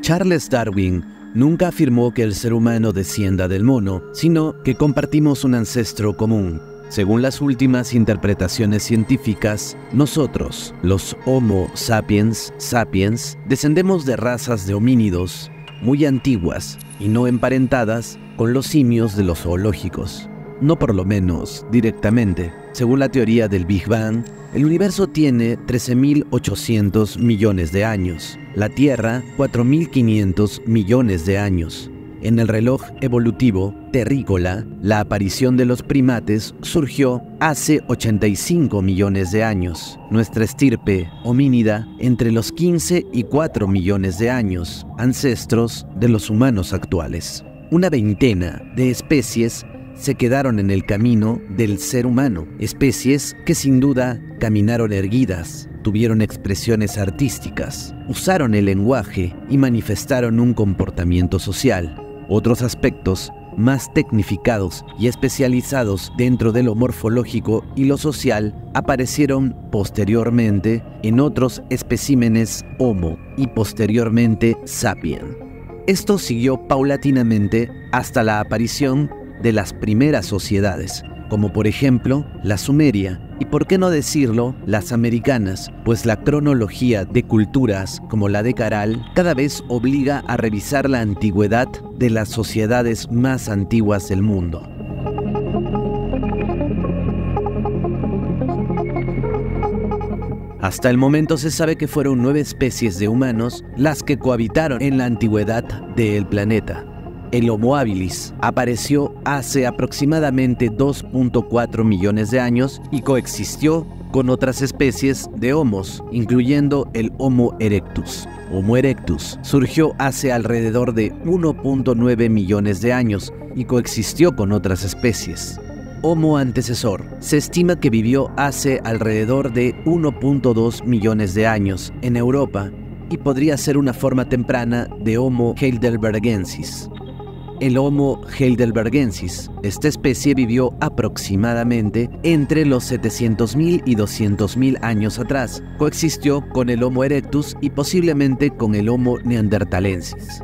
Charles Darwin nunca afirmó que el ser humano descienda del mono, sino que compartimos un ancestro común. Según las últimas interpretaciones científicas, nosotros, los Homo sapiens sapiens, descendemos de razas de homínidos muy antiguas y no emparentadas con los simios de los zoológicos. No por lo menos directamente. Según la teoría del Big Bang, el universo tiene 13.800 millones de años, la Tierra 4.500 millones de años. En el reloj evolutivo terrícola, la aparición de los primates surgió hace 85 millones de años. Nuestra estirpe homínida entre los 15 y 4 millones de años, ancestros de los humanos actuales. Una veintena de especies se quedaron en el camino del ser humano, especies que sin duda caminaron erguidas, tuvieron expresiones artísticas, usaron el lenguaje y manifestaron un comportamiento social. Otros aspectos más tecnificados y especializados dentro de lo morfológico y lo social aparecieron posteriormente en otros especímenes Homo y posteriormente Sapien. Esto siguió paulatinamente hasta la aparición de las primeras sociedades, como por ejemplo la sumeria, y por qué no decirlo, las americanas, pues la cronología de culturas como la de Caral cada vez obliga a revisar la antigüedad de las sociedades más antiguas del mundo. Hasta el momento se sabe que fueron 9 especies de humanos las que cohabitaron en la antigüedad del planeta. El Homo habilis apareció hace aproximadamente 2.4 millones de años y coexistió con otras especies de homos, incluyendo el Homo erectus. Homo erectus surgió hace alrededor de 1.9 millones de años y coexistió con otras especies. Homo antecesor se estima que vivió hace alrededor de 1.2 millones de años en Europa y podría ser una forma temprana de Homo heidelbergensis. El Homo heidelbergensis, esta especie vivió aproximadamente entre los 700.000 y 200.000 años atrás. Coexistió con el Homo erectus y posiblemente con el Homo neanderthalensis.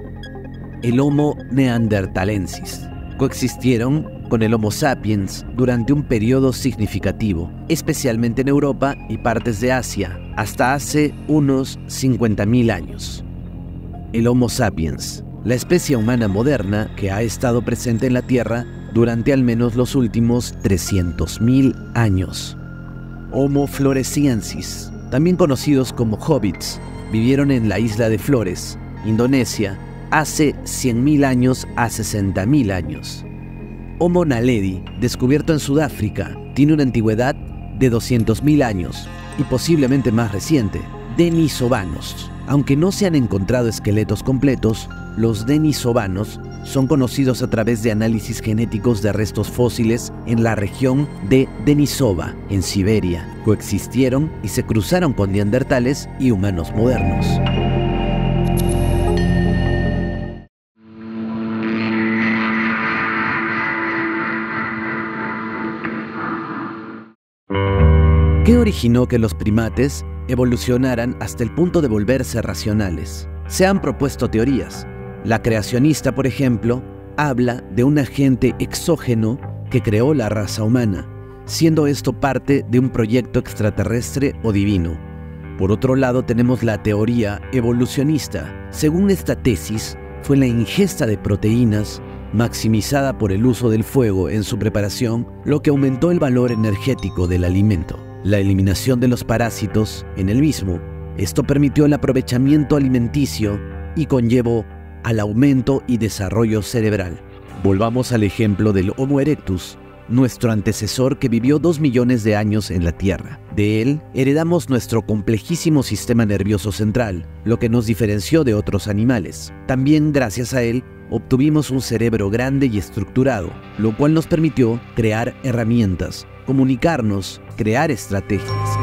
El Homo neanderthalensis coexistieron con el Homo sapiens durante un periodo significativo, especialmente en Europa y partes de Asia, hasta hace unos 50.000 años. El Homo sapiens, la especie humana moderna que ha estado presente en la Tierra durante al menos los últimos 300.000 años. Homo floresiensis, también conocidos como hobbits, vivieron en la isla de Flores, Indonesia, hace 100.000 años a 60.000 años. Homo naledi, descubierto en Sudáfrica, tiene una antigüedad de 200.000 años y posiblemente más reciente. Denisovanos. Aunque no se han encontrado esqueletos completos, los denisovanos son conocidos a través de análisis genéticos de restos fósiles en la región de Denisova, en Siberia. Coexistieron y se cruzaron con neandertales y humanos modernos. ¿Qué originó que los primates evolucionaran hasta el punto de volverse racionales? Se han propuesto teorías. La creacionista, por ejemplo, habla de un agente exógeno que creó la raza humana, siendo esto parte de un proyecto extraterrestre o divino. Por otro lado, tenemos la teoría evolucionista. Según esta tesis, fue la ingesta de proteínas maximizada por el uso del fuego en su preparación lo que aumentó el valor energético del alimento. La eliminación de los parásitos en el mismo. Esto permitió el aprovechamiento alimenticio y conllevó al aumento y desarrollo cerebral. Volvamos al ejemplo del Homo erectus, nuestro antecesor que vivió 2 millones de años en la Tierra. De él heredamos nuestro complejísimo sistema nervioso central, lo que nos diferenció de otros animales. También gracias a él obtuvimos un cerebro grande y estructurado, lo cual nos permitió crear herramientas, comunicarnos, crear estrategias.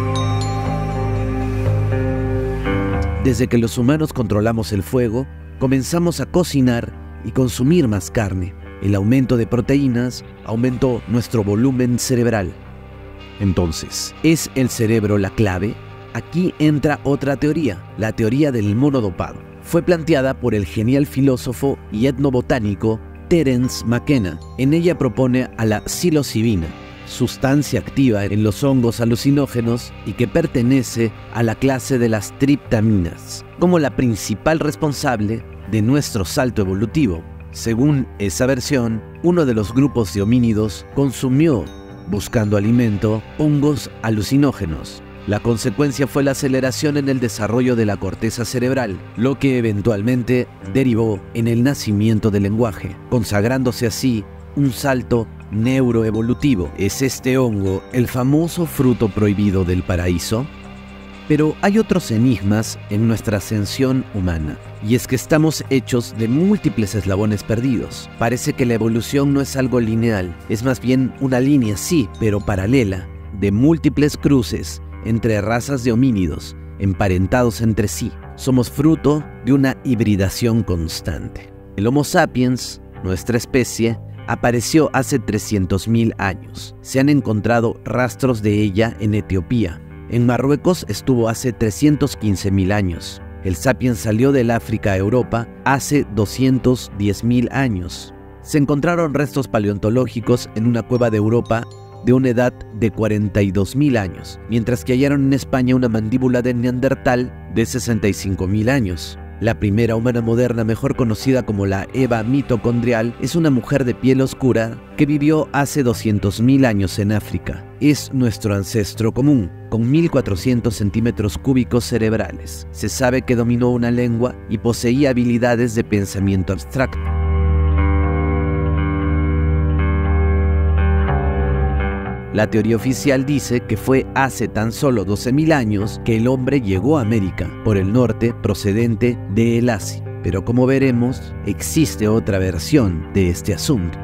Desde que los humanos controlamos el fuego, comenzamos a cocinar y consumir más carne. El aumento de proteínas aumentó nuestro volumen cerebral. Entonces, ¿es el cerebro la clave? Aquí entra otra teoría, la teoría del mono dopado. fue planteada por el genial filósofo y etnobotánico Terence McKenna. En ella propone a la psilocibina, sustancia activa en los hongos alucinógenos y que pertenece a la clase de las triptaminas, como la principal responsable de nuestro salto evolutivo. Según esa versión, uno de los grupos de homínidos consumió, buscando alimento, hongos alucinógenos. La consecuencia fue la aceleración en el desarrollo de la corteza cerebral, lo que eventualmente derivó en el nacimiento del lenguaje, consagrándose así un salto neuroevolutivo. ¿Es este hongo el famoso fruto prohibido del paraíso? Pero hay otros enigmas en nuestra ascensión humana, y es que estamos hechos de múltiples eslabones perdidos. Parece que la evolución no es algo lineal, es más bien una línea, sí, pero paralela, de múltiples cruces entre razas de homínidos, emparentados entre sí. Somos fruto de una hibridación constante. El Homo sapiens, nuestra especie, apareció hace 300.000 años. Se han encontrado rastros de ella en Etiopía. En Marruecos estuvo hace 315.000 años. El sapiens salió del África a Europa hace 210.000 años. Se encontraron restos paleontológicos en una cueva de Europa de una edad de 42.000 años, mientras que hallaron en España una mandíbula de Neandertal de 65.000 años. La primera humana moderna, mejor conocida como la Eva mitocondrial, es una mujer de piel oscura que vivió hace 200.000 años en África. Es nuestro ancestro común, con 1.400 centímetros cúbicos cerebrales. Se sabe que dominó una lengua y poseía habilidades de pensamiento abstracto. La teoría oficial dice que fue hace tan solo 12.000 años que el hombre llegó a América, por el norte procedente de el Asia. Pero como veremos, existe otra versión de este asunto.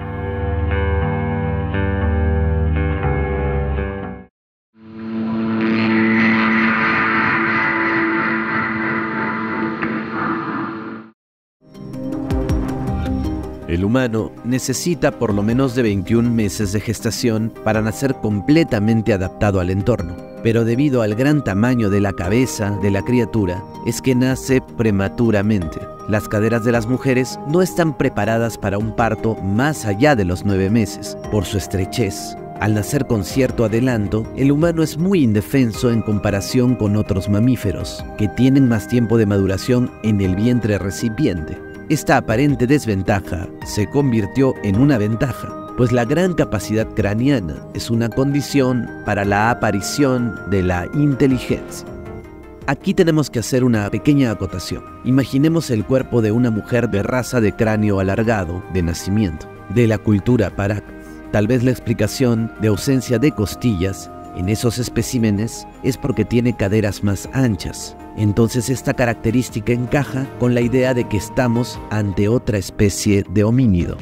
El humano necesita por lo menos de 21 meses de gestación para nacer completamente adaptado al entorno, pero debido al gran tamaño de la cabeza de la criatura, es que nace prematuramente. Las caderas de las mujeres no están preparadas para un parto más allá de los 9 meses, por su estrechez. Al nacer con cierto adelanto, el humano es muy indefenso en comparación con otros mamíferos, que tienen más tiempo de maduración en el vientre recipiente. Esta aparente desventaja se convirtió en una ventaja, pues la gran capacidad craneana es una condición para la aparición de la inteligencia. Aquí tenemos que hacer una pequeña acotación. Imaginemos el cuerpo de una mujer de raza de cráneo alargado de nacimiento, de la cultura Paracas. Tal vez la explicación de ausencia de costillas en esos especímenes es porque tiene caderas más anchas. Entonces esta característica encaja con la idea de que estamos ante otra especie de homínido.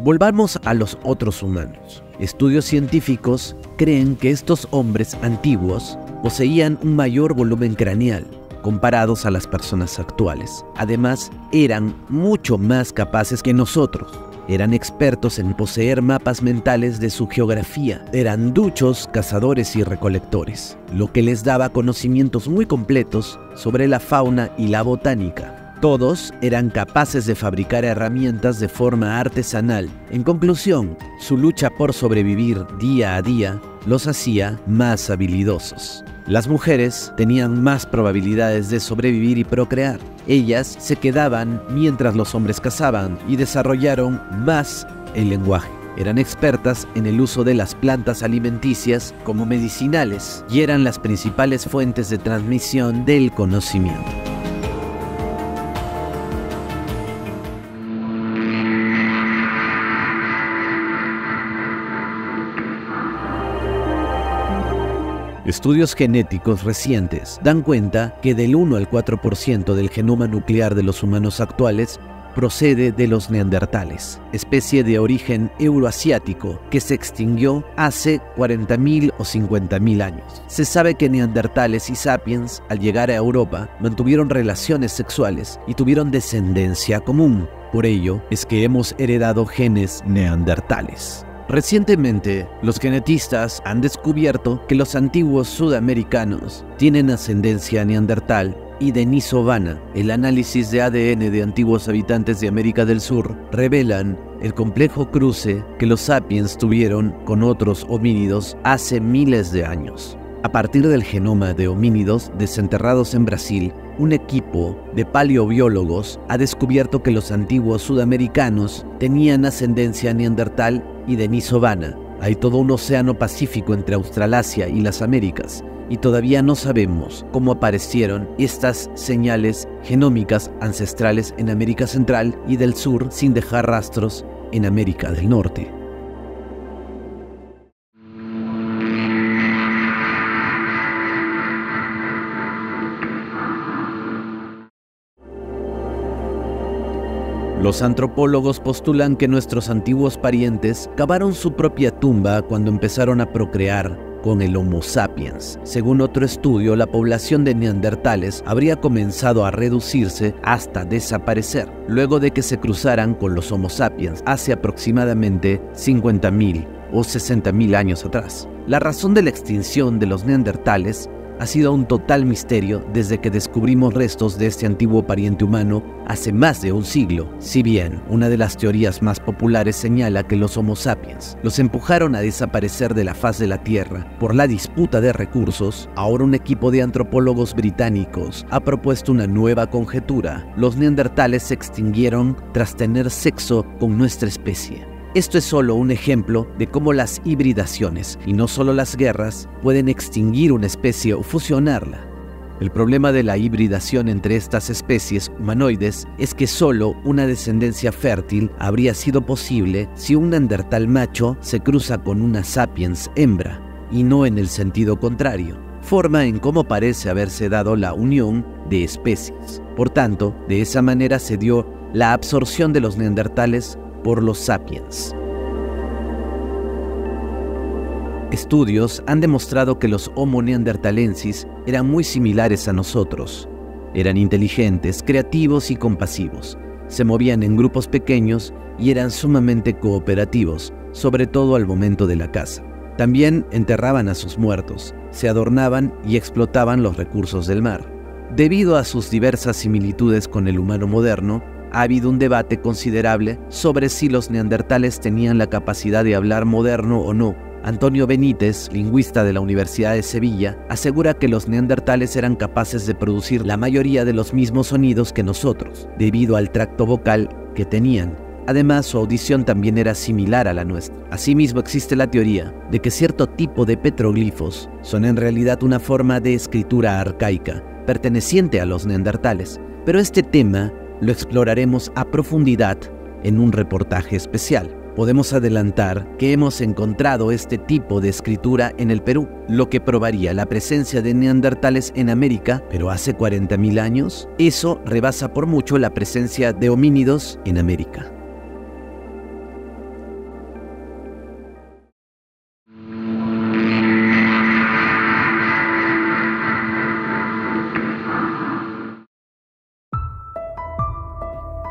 Volvamos a los otros humanos. Estudios científicos creen que estos hombres antiguos poseían un mayor volumen craneal comparados a las personas actuales. Además, eran mucho más capaces que nosotros. Eran expertos en poseer mapas mentales de su geografía. Eran duchos, cazadores y recolectores, lo que les daba conocimientos muy completos sobre la fauna y la botánica. Todos eran capaces de fabricar herramientas de forma artesanal. En conclusión, su lucha por sobrevivir día a día los hacía más habilidosos. Las mujeres tenían más probabilidades de sobrevivir y procrear. Ellas se quedaban mientras los hombres cazaban y desarrollaron más el lenguaje. Eran expertas en el uso de las plantas alimenticias como medicinales y eran las principales fuentes de transmisión del conocimiento. Estudios genéticos recientes dan cuenta que del 1 al 4% del genoma nuclear de los humanos actuales procede de los neandertales, especie de origen euroasiático que se extinguió hace 40.000 o 50.000 años. Se sabe que neandertales y sapiens, al llegar a Europa, mantuvieron relaciones sexuales y tuvieron descendencia común. Por ello es que hemos heredado genes neandertales. Recientemente, los genetistas han descubierto que los antiguos sudamericanos tienen ascendencia neandertal y Denisovana, el análisis de ADN de antiguos habitantes de América del Sur, revelan el complejo cruce que los sapiens tuvieron con otros homínidos hace miles de años. A partir del genoma de homínidos desenterrados en Brasil, un equipo de paleobiólogos ha descubierto que los antiguos sudamericanos tenían ascendencia neandertal y denisovana. Hay todo un océano Pacífico entre Australasia y las Américas, y todavía no sabemos cómo aparecieron estas señales genómicas ancestrales en América Central y del Sur sin dejar rastros en América del Norte. Los antropólogos postulan que nuestros antiguos parientes cavaron su propia tumba cuando empezaron a procrear con el Homo sapiens. Según otro estudio, la población de neandertales habría comenzado a reducirse hasta desaparecer, luego de que se cruzaran con los Homo sapiens hace aproximadamente 50.000 o 60.000 años atrás. La razón de la extinción de los neandertales ha sido un total misterio desde que descubrimos restos de este antiguo pariente humano hace más de un siglo. Si bien una de las teorías más populares señala que los Homo sapiens los empujaron a desaparecer de la faz de la Tierra por la disputa de recursos, ahora un equipo de antropólogos británicos ha propuesto una nueva conjetura. Los neandertales se extinguieron tras tener sexo con nuestra especie. Esto es solo un ejemplo de cómo las hibridaciones, y no solo las guerras, pueden extinguir una especie o fusionarla. El problema de la hibridación entre estas especies humanoides es que solo una descendencia fértil habría sido posible si un neandertal macho se cruza con una sapiens hembra, y no en el sentido contrario, forma en cómo parece haberse dado la unión de especies. Por tanto, de esa manera se dio la absorción de los neandertales por los sapiens. Estudios han demostrado que los Homo neanderthalensis eran muy similares a nosotros. Eran inteligentes, creativos y compasivos. Se movían en grupos pequeños y eran sumamente cooperativos, sobre todo al momento de la caza. También enterraban a sus muertos, se adornaban y explotaban los recursos del mar. Debido a sus diversas similitudes con el humano moderno, ha habido un debate considerable sobre si los neandertales tenían la capacidad de hablar moderno o no. Antonio Benítez, lingüista de la Universidad de Sevilla, asegura que los neandertales eran capaces de producir la mayoría de los mismos sonidos que nosotros, debido al tracto vocal que tenían. Además, su audición también era similar a la nuestra. Asimismo, existe la teoría de que cierto tipo de petroglifos son en realidad una forma de escritura arcaica, perteneciente a los neandertales, pero este tema lo exploraremos a profundidad en un reportaje especial. Podemos adelantar que hemos encontrado este tipo de escritura en el Perú, lo que probaría la presencia de neandertales en América, pero hace 40.000 años. Eso rebasa por mucho la presencia de homínidos en América.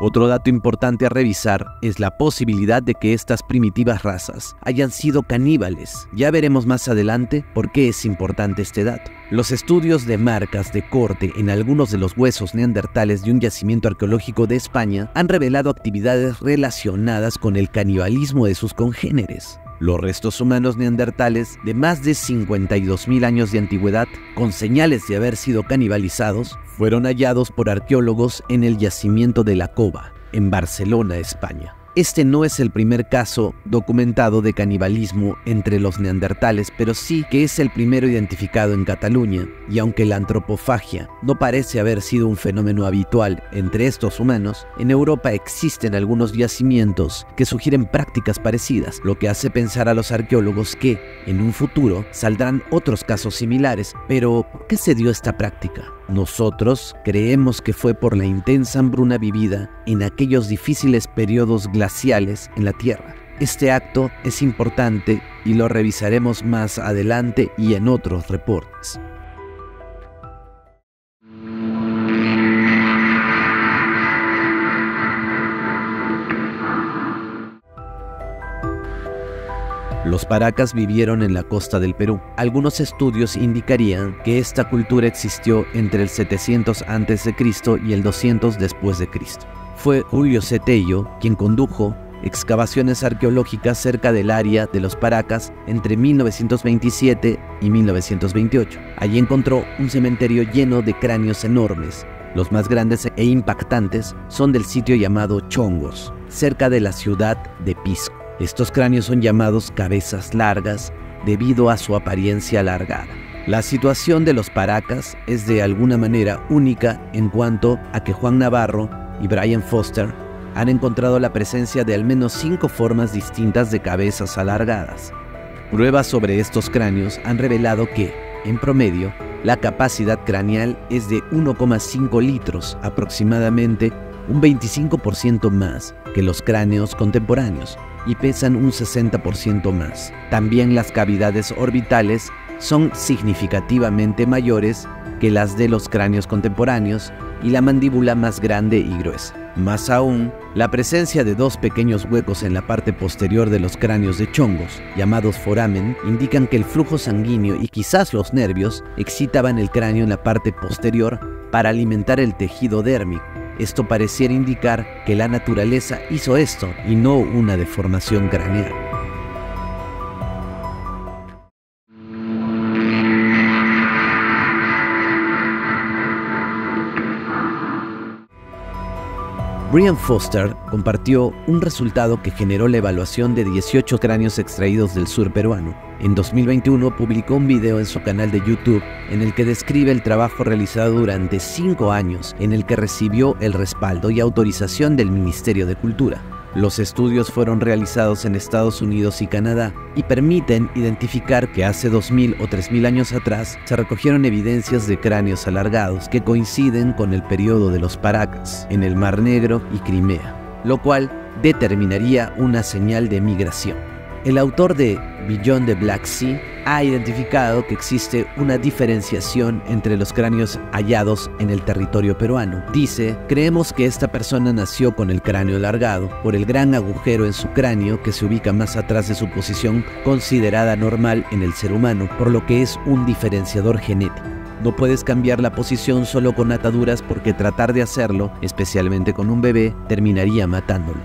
Otro dato importante a revisar es la posibilidad de que estas primitivas razas hayan sido caníbales. Ya veremos más adelante por qué es importante este dato. Los estudios de marcas de corte en algunos de los huesos neandertales de un yacimiento arqueológico de España han revelado actividades relacionadas con el canibalismo de sus congéneres. Los restos humanos neandertales de más de 52.000 años de antigüedad, con señales de haber sido canibalizados, fueron hallados por arqueólogos en el yacimiento de la Cova, en Barcelona, España. Este no es el primer caso documentado de canibalismo entre los neandertales, pero sí que es el primero identificado en Cataluña, y aunque la antropofagia no parece haber sido un fenómeno habitual entre estos humanos, en Europa existen algunos yacimientos que sugieren prácticas parecidas, lo que hace pensar a los arqueólogos que, en un futuro, saldrán otros casos similares. Pero, ¿por qué se dio esta práctica? Nosotros creemos que fue por la intensa hambruna vivida en aquellos difíciles periodos glaciales en la Tierra. Este acto es importante y lo revisaremos más adelante y en otros reportes. Los paracas vivieron en la costa del Perú. Algunos estudios indicarían que esta cultura existió entre el 700 a.C. y el 200 después de Cristo. Fue Julio Cetello quien condujo excavaciones arqueológicas cerca del área de los paracas entre 1927 y 1928. Allí encontró un cementerio lleno de cráneos enormes. Los más grandes e impactantes son del sitio llamado Chongos, cerca de la ciudad de Pisco. Estos cráneos son llamados cabezas largas debido a su apariencia alargada. La situación de los paracas es de alguna manera única en cuanto a que Juan Navarro y Brian Foster han encontrado la presencia de al menos 5 formas distintas de cabezas alargadas. Pruebas sobre estos cráneos han revelado que, en promedio, la capacidad craneal es de 1,5 litros, aproximadamente un 25% más que los cráneos contemporáneos, y pesan un 60% más. También las cavidades orbitales son significativamente mayores que las de los cráneos contemporáneos y la mandíbula más grande y gruesa. Más aún, la presencia de 2 pequeños huecos en la parte posterior de los cráneos de Chongos, llamados foramen, indican que el flujo sanguíneo y quizás los nervios excitaban el cráneo en la parte posterior para alimentar el tejido dérmico. Esto pareciera indicar que la naturaleza hizo esto y no una deformación craneal. Brian Foster compartió un resultado que generó la evaluación de 18 cráneos extraídos del sur peruano. En 2021 publicó un video en su canal de YouTube en el que describe el trabajo realizado durante 5 años, en el que recibió el respaldo y autorización del Ministerio de Cultura. Los estudios fueron realizados en Estados Unidos y Canadá y permiten identificar que hace 2000 o 3000 años atrás se recogieron evidencias de cráneos alargados que coinciden con el periodo de los paracas en el Mar Negro y Crimea, lo cual determinaría una señal de migración. El autor de Beyond the Black Sea ha identificado que existe una diferenciación entre los cráneos hallados en el territorio peruano. Dice: creemos que esta persona nació con el cráneo alargado por el gran agujero en su cráneo que se ubica más atrás de su posición considerada normal en el ser humano, por lo que es un diferenciador genético. No puedes cambiar la posición solo con ataduras porque tratar de hacerlo, especialmente con un bebé, terminaría matándolo.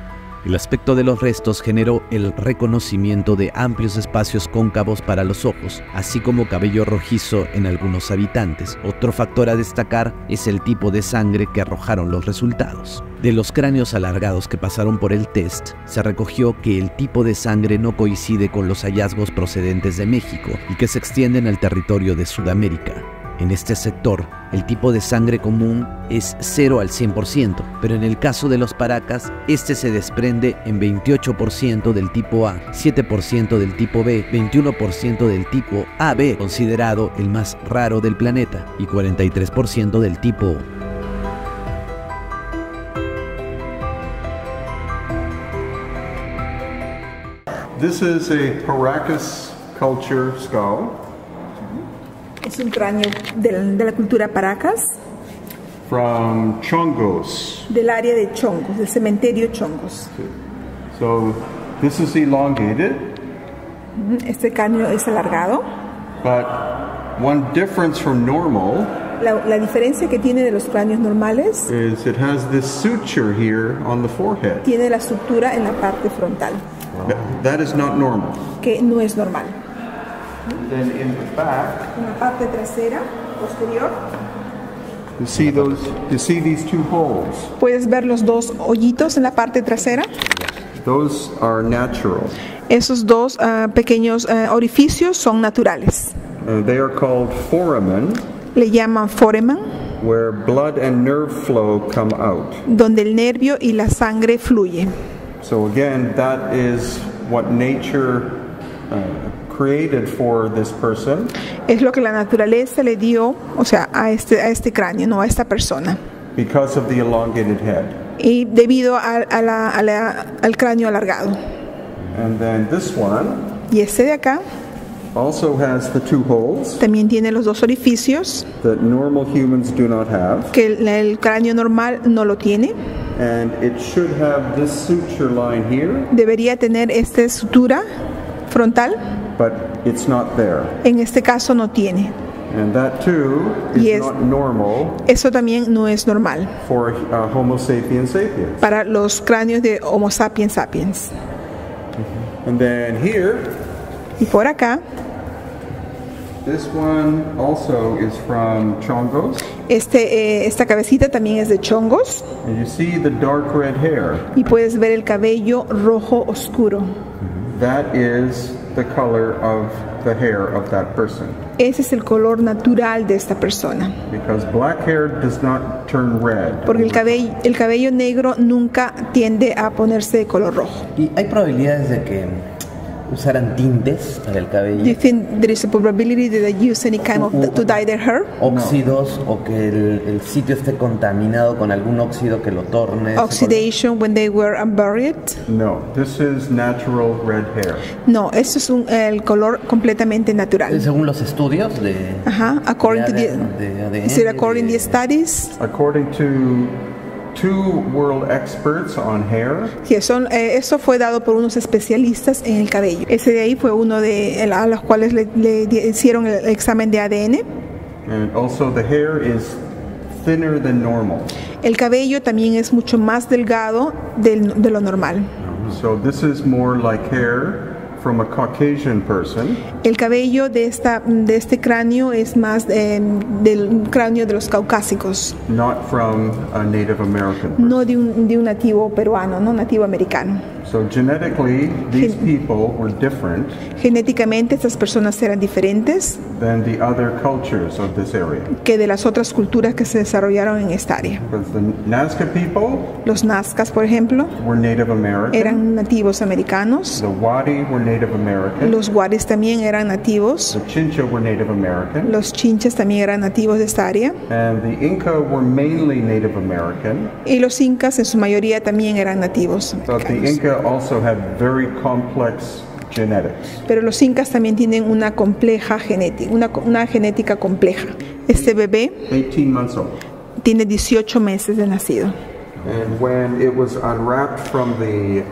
El aspecto de los restos generó el reconocimiento de amplios espacios cóncavos para los ojos, así como cabello rojizo en algunos habitantes. Otro factor a destacar es el tipo de sangre que arrojaron los resultados. De los cráneos alargados que pasaron por el test, se recogió que el tipo de sangre no coincide con los hallazgos procedentes de México y que se extienden al territorio de Sudamérica. En este sector, el tipo de sangre común es 0 al 100%, pero en el caso de los paracas, este se desprende en 28% del tipo A, 7% del tipo B, 21% del tipo AB, considerado el más raro del planeta, y 43% del tipo O. This is a Paracas culture skull. Es un cráneo de la cultura Paracas. From Chongos. Del área de Chongos, del cementerio Chongos. So this is elongated. Este cráneo es alargado. But one difference from normal. La diferencia que tiene de los cráneos normales is it has this suture here on the forehead. Tiene la sutura en la parte frontal. That is not normal. Que no es normal. Then in the back, en la parte trasera, posterior, you see these 2 holes. Puedes ver los 2 hoyitos en la parte trasera. Those are natural. Esos 2 pequeños orificios son naturales. They are called foramen. Le llaman foramen. Where blood and nerve flow come out. Donde el nervio y la sangre fluyen. So again, that is what nature created for this person. Es lo que la naturaleza le dio, o sea, a este cráneo, no a esta persona. Because of the elongated head. Y debido al cráneo alargado. And then this one. Y este de acá. Also has the 2 holes. También tiene los 2 orificios. That normal humans do not have. Que el cráneo normal no lo tiene. And it should have this suture line here. Debería tener esta sutura. frontal, but it's not there. en este caso no tiene. And that too Y is not normal eso también no es normal for Homo sapiens sapiens. para los cráneos de Homo sapiens sapiens. And then here, Y por acá, this one also is from Chongos. esta cabecita también es de chongos And you see the dark red hair. y puedes ver el cabello rojo oscuro. That is the color of the hair of that person. Ese es el color natural de esta persona. Because black hair does not turn red. Porque el cabello negro nunca tiende a ponerse de color rojo. ¿Y hay probabilidades de que usaran tintes para el Do you cabello? think there is a probability that they use any kind of to dye their hair? Óxidos o que el sitio esté contaminado con algún óxido que lo torne. Oxidation when they were buried? No, this is natural red hair. No, esto es el color completamente natural. Según los estudios de According to de the, is it according to the studies? According to two world experts on hair, Sí, eso fue dado por unos especialistas en el cabello. Ese de ahí fue uno a los cuales le hicieron el examen de ADN. and also the hair is thinner than normal. El cabello también es mucho más delgado de lo normal. So this is more like hair from a Caucasian person. El cabello de este cráneo es más del cráneo de los caucásicos, Not from a Native American person. no de un nativo peruano, no nativo americano. So genetically, these people were different Genéticamente estas personas eran diferentes than the other cultures of this area. que de las otras culturas que se desarrollaron en esta área. Because the Nazca people Los Nazcas, por ejemplo, were Native American. eran nativos americanos. The Wadi were Native American. Los Waris también eran nativos. The Chincha were Native American. Los Chinchas también eran nativos de esta área. And the Inca were mainly Native American. Y los Incas en su mayoría también eran nativos But the americanos. Inca also had very complex genetics. Pero los incas también tienen una compleja genética, una genética compleja. Este bebé 18 months old. tiene 18 meses de nacido. And when it was unwrapped from the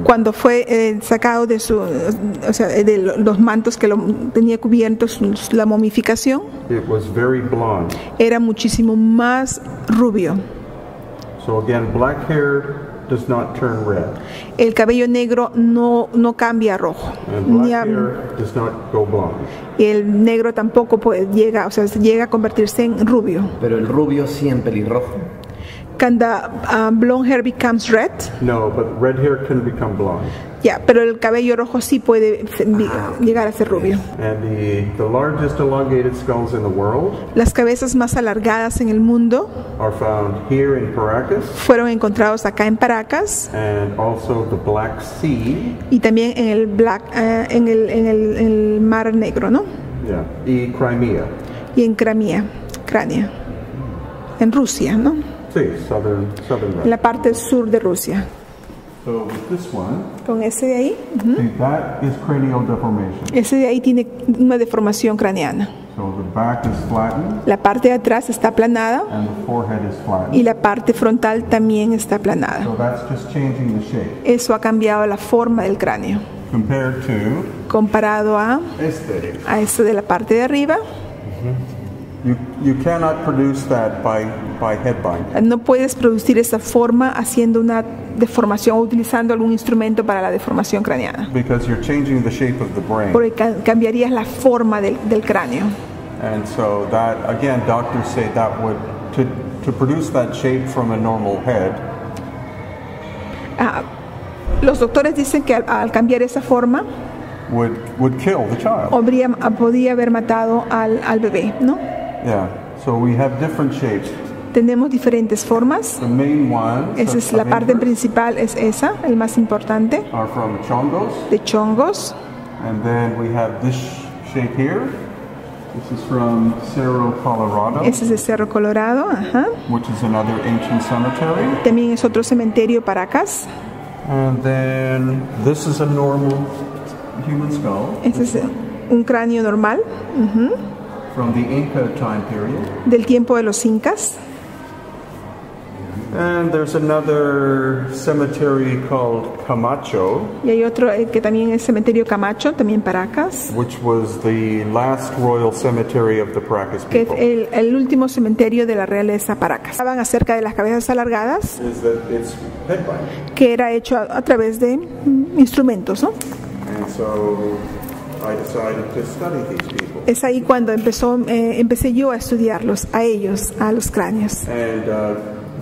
Cuando fue sacado de los mantos que lo tenía cubiertos, la momificación, it was very blonde. era muchísimo más rubio. So again, black hair does not turn red. El cabello negro no cambia a rojo. And Ni black a- hair does not go blonde. y el negro tampoco llega a convertirse en rubio. Pero el rubio sí en pelirrojo. Can the blonde hair becomes red? No, but red hair can become blonde. Ya, pero el cabello rojo sí puede llegar a ser rubio. And the largest elongated skulls in the world Las cabezas más alargadas en el mundo are found here in Paracas fueron encontrados acá en Paracas and also the Black Sea. y también en el Mar Negro, ¿no? Yeah. Y Crimea. Y en Crimea, en Rusia, ¿no? Sí, southern En Russia. la parte sur de Rusia. So with this one, Con ese de ahí, see, that is cranial deformation. ese de ahí tiene una deformación craneana. So the back is flattened La parte de atrás está aplanada and the forehead is flattened. y la parte frontal también está aplanada. So that's just changing the shape Eso ha cambiado la forma del cráneo compared to comparado a este. de la parte de arriba. You cannot produce that by head binding. No puedes producir esa forma haciendo una deformación o utilizando algún instrumento para la deformación craneana, Because you're changing the shape of the brain. porque cambiarías la forma del cráneo. And so that, again, doctors say that would, to produce that shape from a normal head, Los doctores dicen que al cambiar esa forma would kill the child. podría haber matado al bebé, ¿no? Yeah. So we have different shapes. Tenemos diferentes formas. The main ones Esa es la parte principal, es esa, el más importante, are from Chongos. de chongos. And then we have this shape here. This is from Cerro Colorado, Ese es de Cerro Colorado, ajá. which is another ancient cemetery. También es otro cementerio, Paracas. And then this is a normal human skull Ese es un cráneo normal from the Inca time period. del tiempo de los incas. And there's another cemetery called Camacho, Y hay otro que también es cementerio Camacho, también Paracas, which was the last royal cemetery of the Paracas que es people. el último cementerio de la realeza Paracas. Hablaban acerca de las cabezas alargadas, Is that it's headbinding. que era hecho a través de instrumentos, ¿no? And so I decided to study these people. Es ahí cuando empecé yo a estudiarlos, a ellos, a los cráneos. And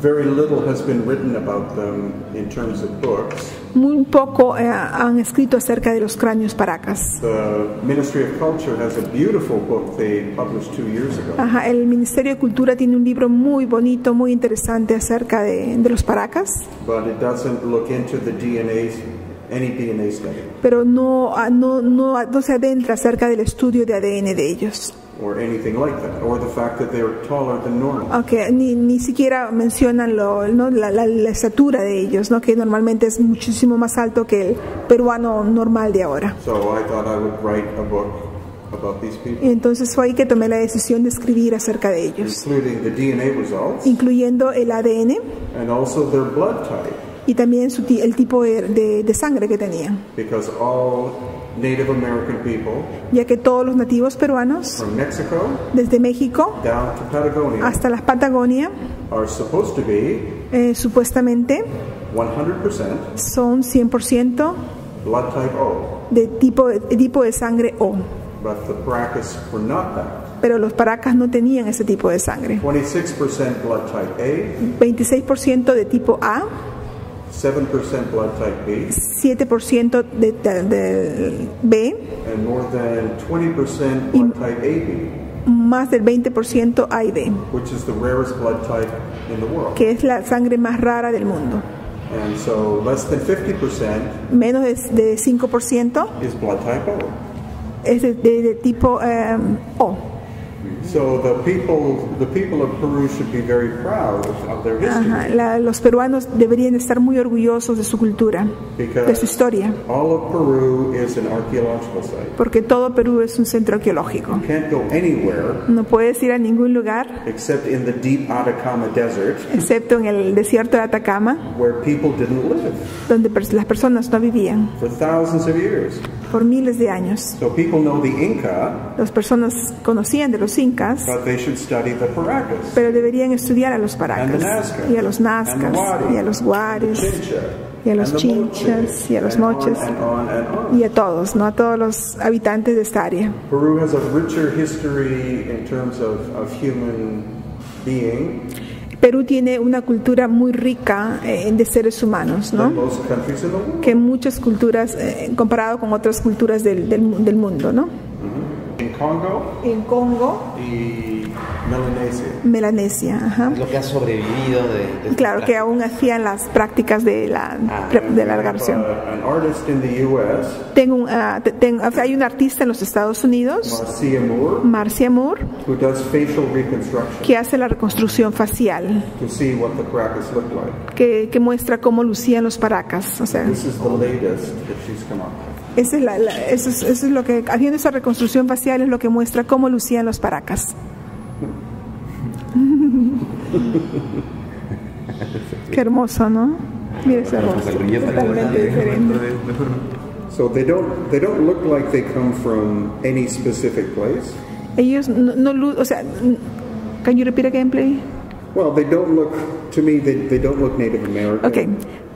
very little has been written about them in terms of books. Muy poco han escrito acerca de los cráneos Paracas. The Ministry of Culture has a beautiful book they published 2 years ago. Ajá, el Ministerio de Cultura tiene un libro muy bonito, muy interesante acerca de los Paracas, But it doesn't look into the any DNA study pero no se adentra acerca del estudio de ADN de ellos. or anything like that, or the fact that they are taller than normal. Okay, ni siquiera mencionan la estatura de ellos, ¿no? Que normalmente es muchísimo más alto que el peruano normal de ahora. So I thought I would write a book about these people, Y entonces fue ahí que tomé la decisión de escribir acerca de ellos, including the DNA results incluyendo el ADN and also their blood type, y también el tipo de sangre que tenían, because all Native American people ya que todos los nativos peruanos, from Mexico desde México down to Patagonia hasta la Patagonia, are supposed to be supuestamente 100% son 100% blood type O, de tipo de sangre O, but the Paracas were not that. pero los Paracas no tenían ese tipo de sangre. 26% blood type A, 26% de tipo A, 7% blood type B, 7% de B, and more than 20% blood type AB, más del 20% A y B, which is the rarest blood type in the world. que es la sangre más rara del mundo. And so less than 50% Menos de 5% is blood type O. es de tipo O. So the people of Peru should be very proud of their history, Ajá, los peruanos deberían estar muy orgullosos de su cultura, de su because historia, all of Peru is an archaeological site. porque todo Perú es un centro arqueológico. You can't go anywhere No puedes ir a ningún lugar, except in the deep Atacama Desert, excepto en el desierto de Atacama, where people didn't live donde las personas no vivían for thousands of years. por miles de años. So people know the Inca, Las personas conocían de los incas, but they should study the Paracas, pero deberían estudiar a los and the Paracas, Nazca, y a los Nazcas, and the Wari, y a los Guares, Chincha, y a los and the Chinchas, Moches, y a los and on Moches, and on and on. y a todos, ¿no? A todos los habitantes de esta área. Peru has a richer history in terms of human being Perú tiene una cultura muy rica de seres humanos, than ¿no? most countries in the world. Que muchas culturas, comparado con otras culturas del mundo, ¿no? In Congo En Congo, y Melanesia. Melanesia, ajá. Lo que ha sobrevivido de Claro, que aún hacían las prácticas de la alargación. An artist in the U.S., Hay un artista en los Estados Unidos, Marcia Moore, Marcia Moore, who does facial reconstruction que hace la reconstrucción facial, to see what the Paracas look like. que muestra cómo lucían los Paracas. O sea, This is the latest that she's come up with. eso es lo que, haciendo esa reconstrucción facial, es lo que muestra cómo lucían los Paracas. Qué hermoso, ¿no? Mira ese rostro, totalmente diferente. So they don't look like they come from any specific place. Ellos o sea, can you repeat again, please? Well, they don't look, to me, they don't look Native American. Okay.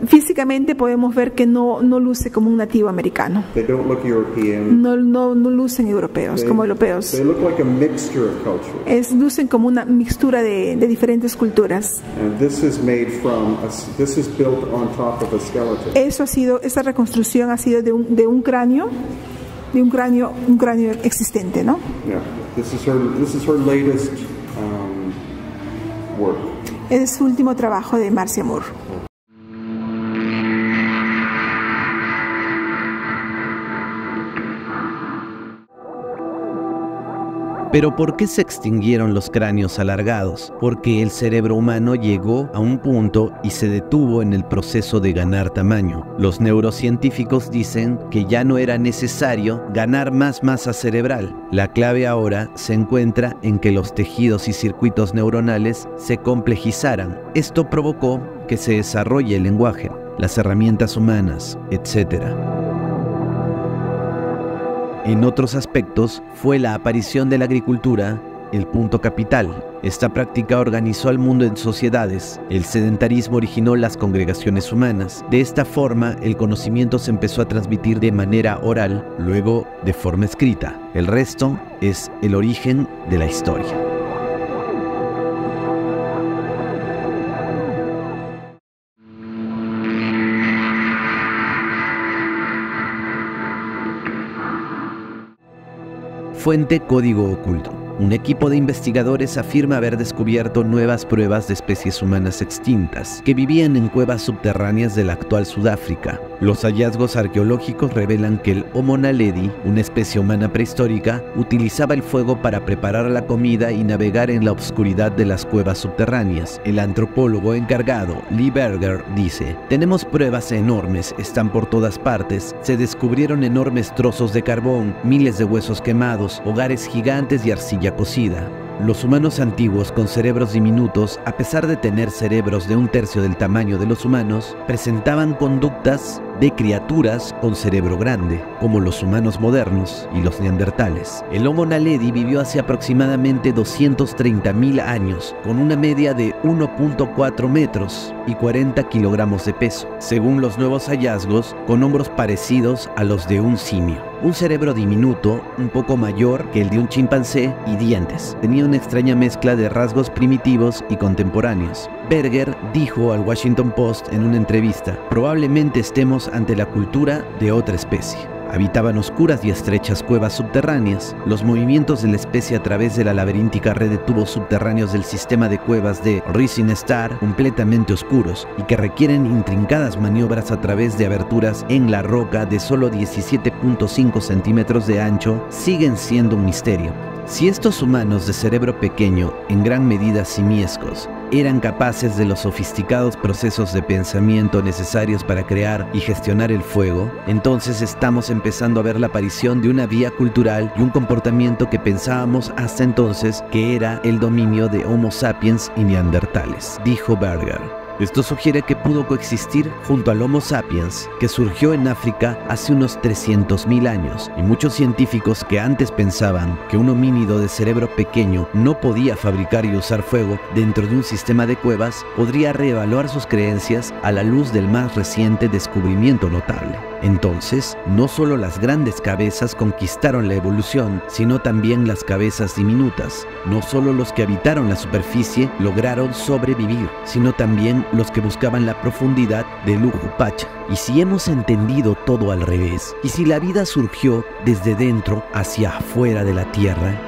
Físicamente podemos ver que no luce como un nativo americano. They don't look European. No lucen europeos, como europeos. They look like a mixture of cultures. Lucen como una mixtura de diferentes culturas. And this is made from, this is built on top of a skeleton. Esa reconstrucción ha sido de un cráneo existente, ¿no? Yeah, this is her latest work. Es su último trabajo de Marcia Moore. Pero ¿por qué se extinguieron los cráneos alargados? Porque el cerebro humano llegó a un punto y se detuvo en el proceso de ganar tamaño. Los neurocientíficos dicen que ya no era necesario ganar más masa cerebral. La clave ahora se encuentra en que los tejidos y circuitos neuronales se complejizaran. Esto provocó que se desarrolle el lenguaje, las herramientas humanas, etc. En otros aspectos, fue la aparición de la agricultura el punto capital. Esta práctica organizó al mundo en sociedades. El sedentarismo originó las congregaciones humanas. De esta forma, el conocimiento se empezó a transmitir de manera oral, luego de forma escrita. El resto es el origen de la historia. Fuente: Código Oculto. Un equipo de investigadores afirma haber descubierto nuevas pruebas de especies humanas extintas que vivían en cuevas subterráneas de la actual Sudáfrica. Los hallazgos arqueológicos revelan que el Homo naledi, una especie humana prehistórica, utilizaba el fuego para preparar la comida y navegar en la oscuridad de las cuevas subterráneas. El antropólogo encargado, Lee Berger, dice: tenemos pruebas enormes, están por todas partes. Se descubrieron enormes trozos de carbón, miles de huesos quemados, hogares gigantes y arcilla cocida. Los humanos antiguos con cerebros diminutos, a pesar de tener cerebros de 1/3 del tamaño de los humanos, presentaban conductas de criaturas con cerebro grande, como los humanos modernos y los neandertales. El Homo naledi vivió hace aproximadamente 230.000 años, con una media de 1.4 metros y 40 kilogramos de peso, según los nuevos hallazgos, con hombros parecidos a los de un simio. Un cerebro diminuto, un poco mayor que el de un chimpancé, y dientes. Tenía una extraña mezcla de rasgos primitivos y contemporáneos. Berger dijo al Washington Post en una entrevista: probablemente estemos ante la cultura de otra especie. Habitaban oscuras y estrechas cuevas subterráneas. Los movimientos de la especie a través de la laberíntica red de tubos subterráneos del sistema de cuevas de Rising Star, completamente oscuros y que requieren intrincadas maniobras a través de aberturas en la roca de solo 17.5 centímetros de ancho, siguen siendo un misterio. Si estos humanos de cerebro pequeño, en gran medida simiescos, eran capaces de los sofisticados procesos de pensamiento necesarios para crear y gestionar el fuego, entonces estamos empezando a ver la aparición de una vía cultural y un comportamiento que pensábamos hasta entonces que era el dominio de Homo sapiens y neandertales, dijo Berger. Esto sugiere que pudo coexistir junto al Homo sapiens, que surgió en África hace unos 300.000 años, y muchos científicos que antes pensaban que un homínido de cerebro pequeño no podía fabricar y usar fuego dentro de un sistema de cuevas, podría reevaluar sus creencias a la luz del más reciente descubrimiento notable. Entonces, no solo las grandes cabezas conquistaron la evolución, sino también las cabezas diminutas. No solo los que habitaron la superficie lograron sobrevivir, sino también los que buscaban la profundidad del Ujupacha. Y si hemos entendido todo al revés, y si la vida surgió desde dentro hacia afuera de la Tierra,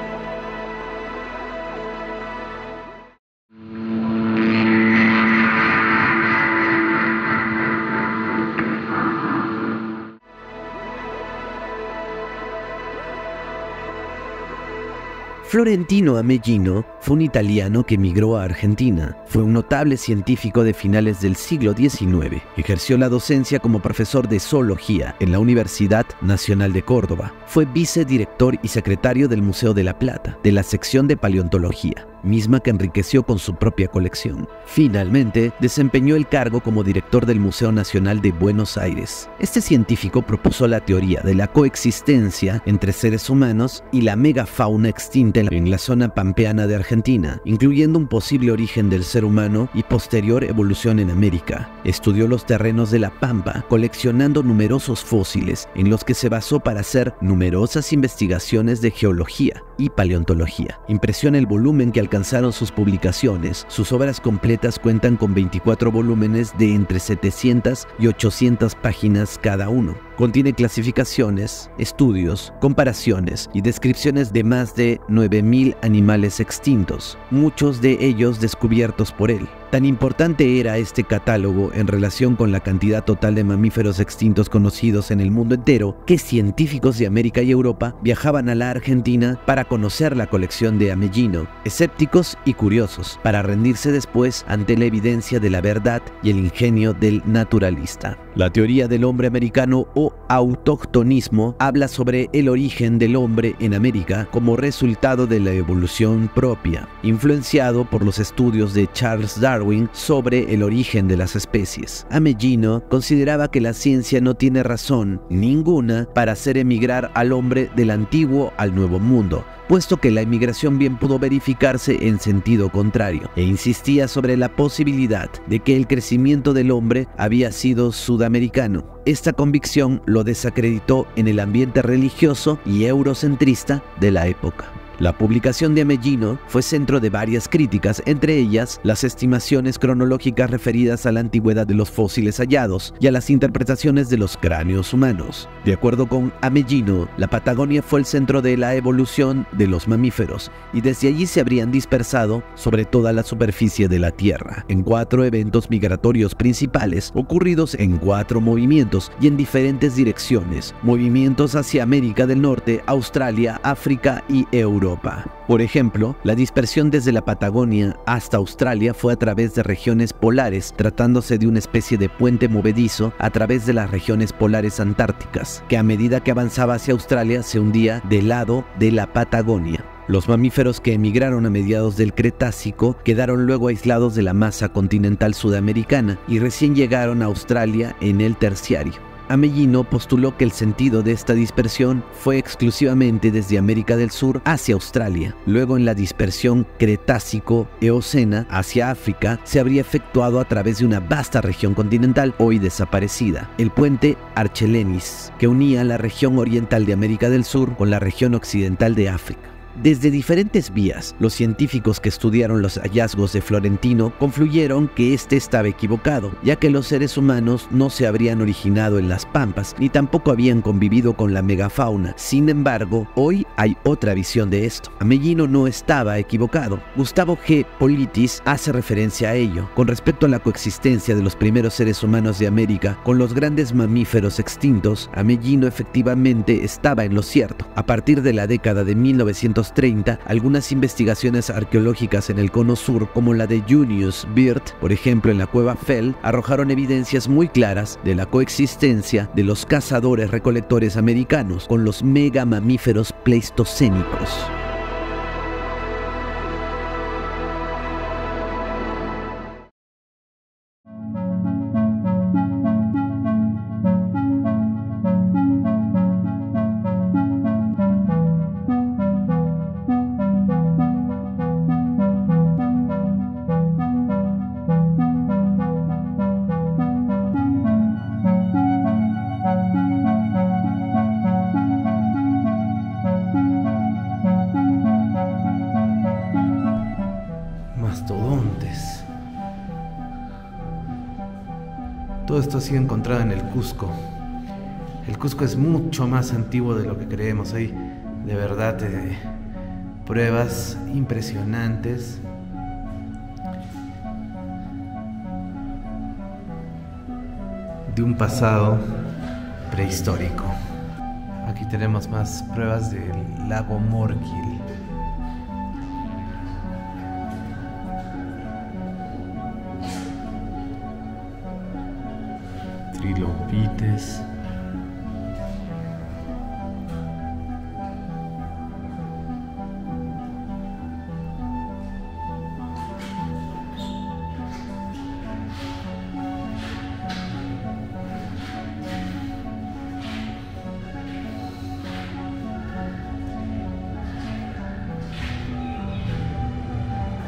Florentino Ameghino fue un italiano que emigró a Argentina. Fue un notable científico de finales del siglo XIX. Ejerció la docencia como profesor de zoología en la Universidad Nacional de Córdoba. Fue vicedirector y secretario del Museo de la Plata, de la sección de paleontología, misma que enriqueció con su propia colección. Finalmente, desempeñó el cargo como director del Museo Nacional de Buenos Aires. Este científico propuso la teoría de la coexistencia entre seres humanos y la megafauna extinta en la zona pampeana de Argentina, incluyendo un posible origen del ser humano y posterior evolución en América. Estudió los terrenos de la Pampa, coleccionando numerosos fósiles en los que se basó para hacer numerosas investigaciones de geología y paleontología. Impresiona el volumen que alcanzaron sus publicaciones. Sus obras completas cuentan con 24 volúmenes de entre 700 y 800 páginas cada uno. Contiene clasificaciones, estudios, comparaciones y descripciones de más de 9.000 animales extintos, muchos de ellos descubiertos por él. Tan importante era este catálogo en relación con la cantidad total de mamíferos extintos conocidos en el mundo entero, que científicos de América y Europa viajaban a la Argentina para conocer la colección de Ameghino, escépticos y curiosos, para rendirse después ante la evidencia de la verdad y el ingenio del naturalista. La teoría del hombre americano o autoctonismo habla sobre el origen del hombre en América como resultado de la evolución propia, influenciado por los estudios de Charles Darwin sobre el origen de las especies. Ameghino consideraba que la ciencia no tiene razón ninguna para hacer emigrar al hombre del antiguo al nuevo mundo, puesto que la emigración bien pudo verificarse en sentido contrario, e insistía sobre la posibilidad de que el crecimiento del hombre había sido sudamericano. Esta convicción lo desacreditó en el ambiente religioso y eurocentrista de la época. La publicación de Ameghino fue centro de varias críticas, entre ellas las estimaciones cronológicas referidas a la antigüedad de los fósiles hallados y a las interpretaciones de los cráneos humanos. De acuerdo con Ameghino, la Patagonia fue el centro de la evolución de los mamíferos y desde allí se habrían dispersado sobre toda la superficie de la Tierra, en 4 eventos migratorios principales ocurridos en 4 movimientos y en diferentes direcciones, movimientos hacia América del Norte, Australia, África y Europa. Por ejemplo, la dispersión desde la Patagonia hasta Australia fue a través de regiones polares, tratándose de una especie de puente movedizo a través de las regiones polares antárticas, que a medida que avanzaba hacia Australia se hundía del lado de la Patagonia. Los mamíferos que emigraron a mediados del Cretácico quedaron luego aislados de la masa continental sudamericana y recién llegaron a Australia en el Terciario. Ameghino postuló que el sentido de esta dispersión fue exclusivamente desde América del Sur hacia Australia. Luego, en la dispersión Cretácico-Eocena hacia África, se habría efectuado a través de una vasta región continental hoy desaparecida, el puente Archelenis, que unía la región oriental de América del Sur con la región occidental de África. Desde diferentes vías, los científicos que estudiaron los hallazgos de Florentino confluyeron que este estaba equivocado, ya que los seres humanos no se habrían originado en las pampas, ni tampoco habían convivido con la megafauna. Sin embargo, hoy hay otra visión de esto. Ameghino no estaba equivocado. Gustavo G. Politis hace referencia a ello. Con respecto a la coexistencia de los primeros seres humanos de América con los grandes mamíferos extintos, Ameghino efectivamente estaba en lo cierto. A partir de la década de 1930, algunas investigaciones arqueológicas en el cono sur, como la de Junius Wirth, por ejemplo en la cueva Fell, arrojaron evidencias muy claras de la coexistencia de los cazadores-recolectores americanos con los megamamíferos pleistocénicos. Mastodontes. Todo esto ha sido encontrado en el Cusco. El Cusco es mucho más antiguo de lo que creemos. Hay de verdad pruebas impresionantes. De un pasado prehistórico. Aquí tenemos más pruebas del lago Morgil. Trilobites.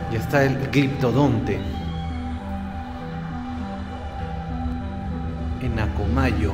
Y está el Cliptodonte en Acomayo.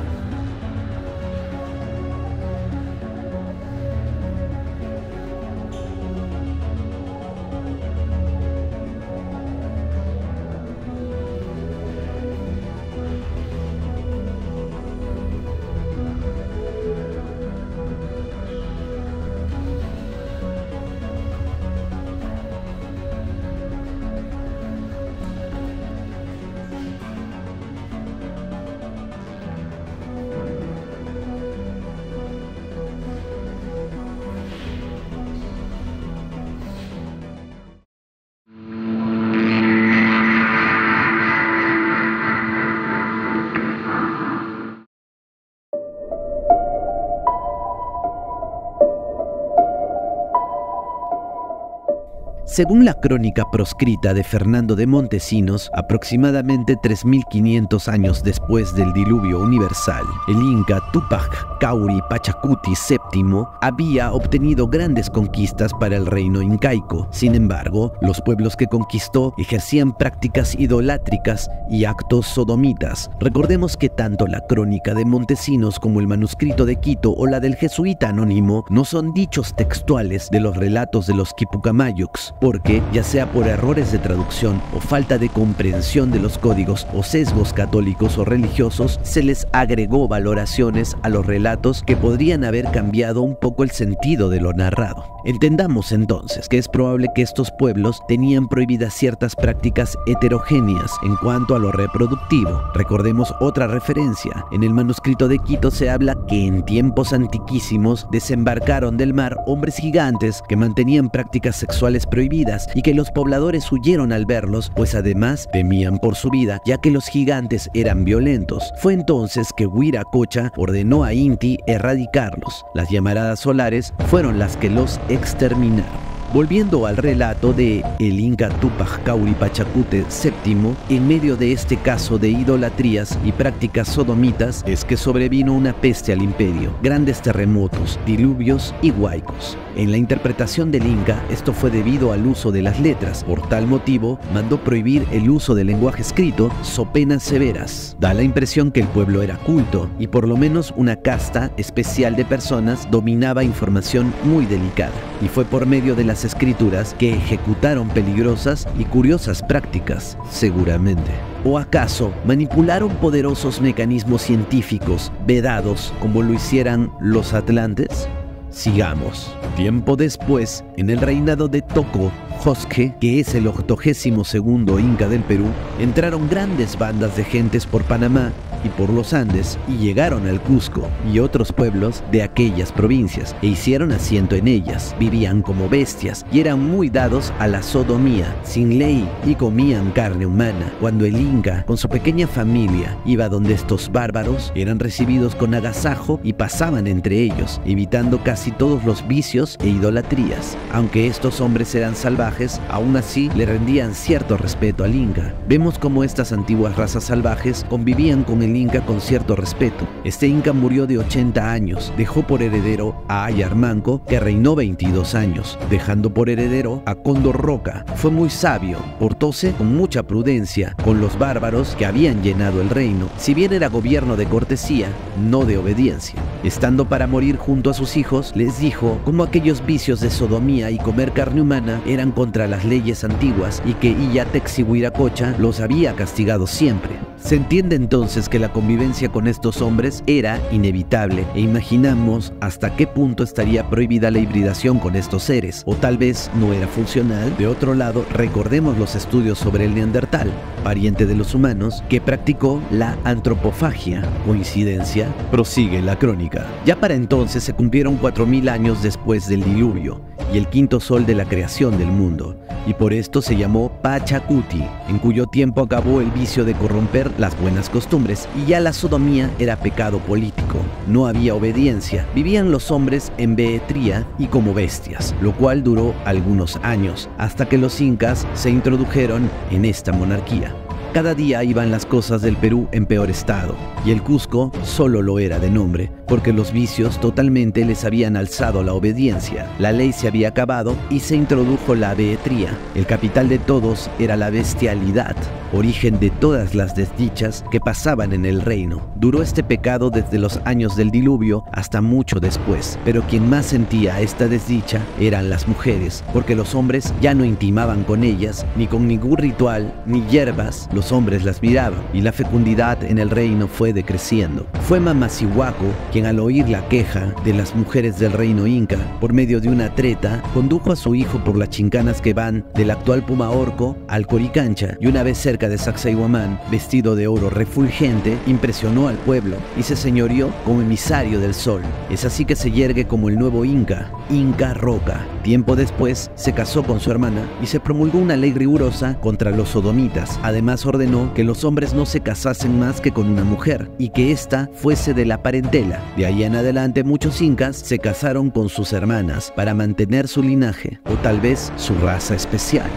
Según la crónica proscrita de Fernando de Montesinos, aproximadamente 3500 años después del diluvio universal, el inca Tupac Cauri Pachacuti VII había obtenido grandes conquistas para el reino incaico. Sin embargo, los pueblos que conquistó ejercían prácticas idolátricas y actos sodomitas. Recordemos que tanto la crónica de Montesinos como el manuscrito de Quito o la del jesuita anónimo no son dichos textuales de los relatos de los Quipucamayucs, porque, ya sea por errores de traducción o falta de comprensión de los códigos o sesgos católicos o religiosos, se les agregó valoraciones a los relatos que podrían haber cambiado un poco el sentido de lo narrado. Entendamos entonces que es probable que estos pueblos tenían prohibidas ciertas prácticas heterogéneas en cuanto a lo reproductivo. Recordemos otra referencia. En el manuscrito de Quito se habla que en tiempos antiquísimos desembarcaron del mar hombres gigantes que mantenían prácticas sexuales prohibidas y que los pobladores huyeron al verlos, pues además temían por su vida, ya que los gigantes eran violentos. Fue entonces que Huiracocha ordenó a Inti erradicarlos. Las llamaradas solares fueron las que los exterminaron. Volviendo al relato de el inca Tupac Cauri Pachacute VII, en medio de este caso de idolatrías y prácticas sodomitas es que sobrevino una peste al imperio, grandes terremotos, diluvios y huaicos. En la interpretación del inca, esto fue debido al uso de las letras. Por tal motivo, mandó prohibir el uso del lenguaje escrito, so penas severas. Da la impresión que el pueblo era culto y por lo menos una casta especial de personas dominaba información muy delicada. Y fue por medio de las escrituras que ejecutaron peligrosas y curiosas prácticas, seguramente. ¿O acaso manipularon poderosos mecanismos científicos vedados como lo hicieran los atlantes? Sigamos. Tiempo después, en el reinado de Toco Josque, que es el 82º inca del Perú, entraron grandes bandas de gentes por Panamá y por los Andes y llegaron al Cusco y otros pueblos de aquellas provincias e hicieron asiento en ellas. Vivían como bestias y eran muy dados a la sodomía, sin ley, y comían carne humana. Cuando el inca, con su pequeña familia, iba donde estos bárbaros, eran recibidos con agasajo y pasaban entre ellos, evitando casi todos los vicios e idolatrías. Aunque estos hombres eran salvajes, aún así le rendían cierto respeto al inca. Vemos cómo estas antiguas razas salvajes convivían con el inca con cierto respeto. Este inca murió de 80 años, dejó por heredero a Ayar Manco, que reinó 22 años, dejando por heredero a Cóndor Roca. Fue muy sabio, portóse con mucha prudencia con los bárbaros que habían llenado el reino, si bien era gobierno de cortesía, no de obediencia. Estando para morir junto a sus hijos, les dijo cómo aquellos vicios de sodomía y comer carne humana eran contra las leyes antiguas y que Iyatexi Huiracocha los había castigado siempre. Se entiende entonces que la convivencia con estos hombres era inevitable e imaginamos hasta qué punto estaría prohibida la hibridación con estos seres, o tal vez no era funcional. De otro lado, recordemos los estudios sobre el Neandertal, pariente de los humanos, que practicó la antropofagia. ¿Coincidencia? Prosigue la crónica. Ya para entonces se cumplieron 4000 años después del diluvio y el quinto sol de la creación del mundo, y por esto se llamó Pachacuti, en cuyo tiempo acabó el vicio de corromper las buenas costumbres y ya la sodomía era pecado político. No había obediencia, vivían los hombres en behetría y como bestias, lo cual duró algunos años, hasta que los incas se introdujeron en esta monarquía. Cada día iban las cosas del Perú en peor estado, y el Cusco solo lo era de nombre, porque los vicios totalmente les habían alzado la obediencia. La ley se había acabado y se introdujo la behetría. El capital de todos era la bestialidad, origen de todas las desdichas que pasaban en el reino. Duró este pecado desde los años del diluvio hasta mucho después, pero quien más sentía esta desdicha eran las mujeres, porque los hombres ya no intimaban con ellas, ni con ningún ritual, ni hierbas. Los hombres las miraban y la fecundidad en el reino fue decreciendo. Fue Mamacihuaco quien, al oír la queja de las mujeres del reino inca, por medio de una treta, condujo a su hijo por las chincanas que van del actual Pumaorco al Coricancha, y una vez cerca de Sacsayhuamán, vestido de oro refulgente, impresionó al pueblo y se señoreó como emisario del sol. sol. Es así que se yergue como el nuevo Inca, Inca Roca. Tiempo después se casó con su hermana y se promulgó una ley rigurosa contra los sodomitas. Además ordenó que los hombres no se casasen más que con una mujer y que ésta fuese de la parentela. De ahí en adelante muchos incas se casaron con sus hermanas para mantener su linaje o tal vez su raza especial.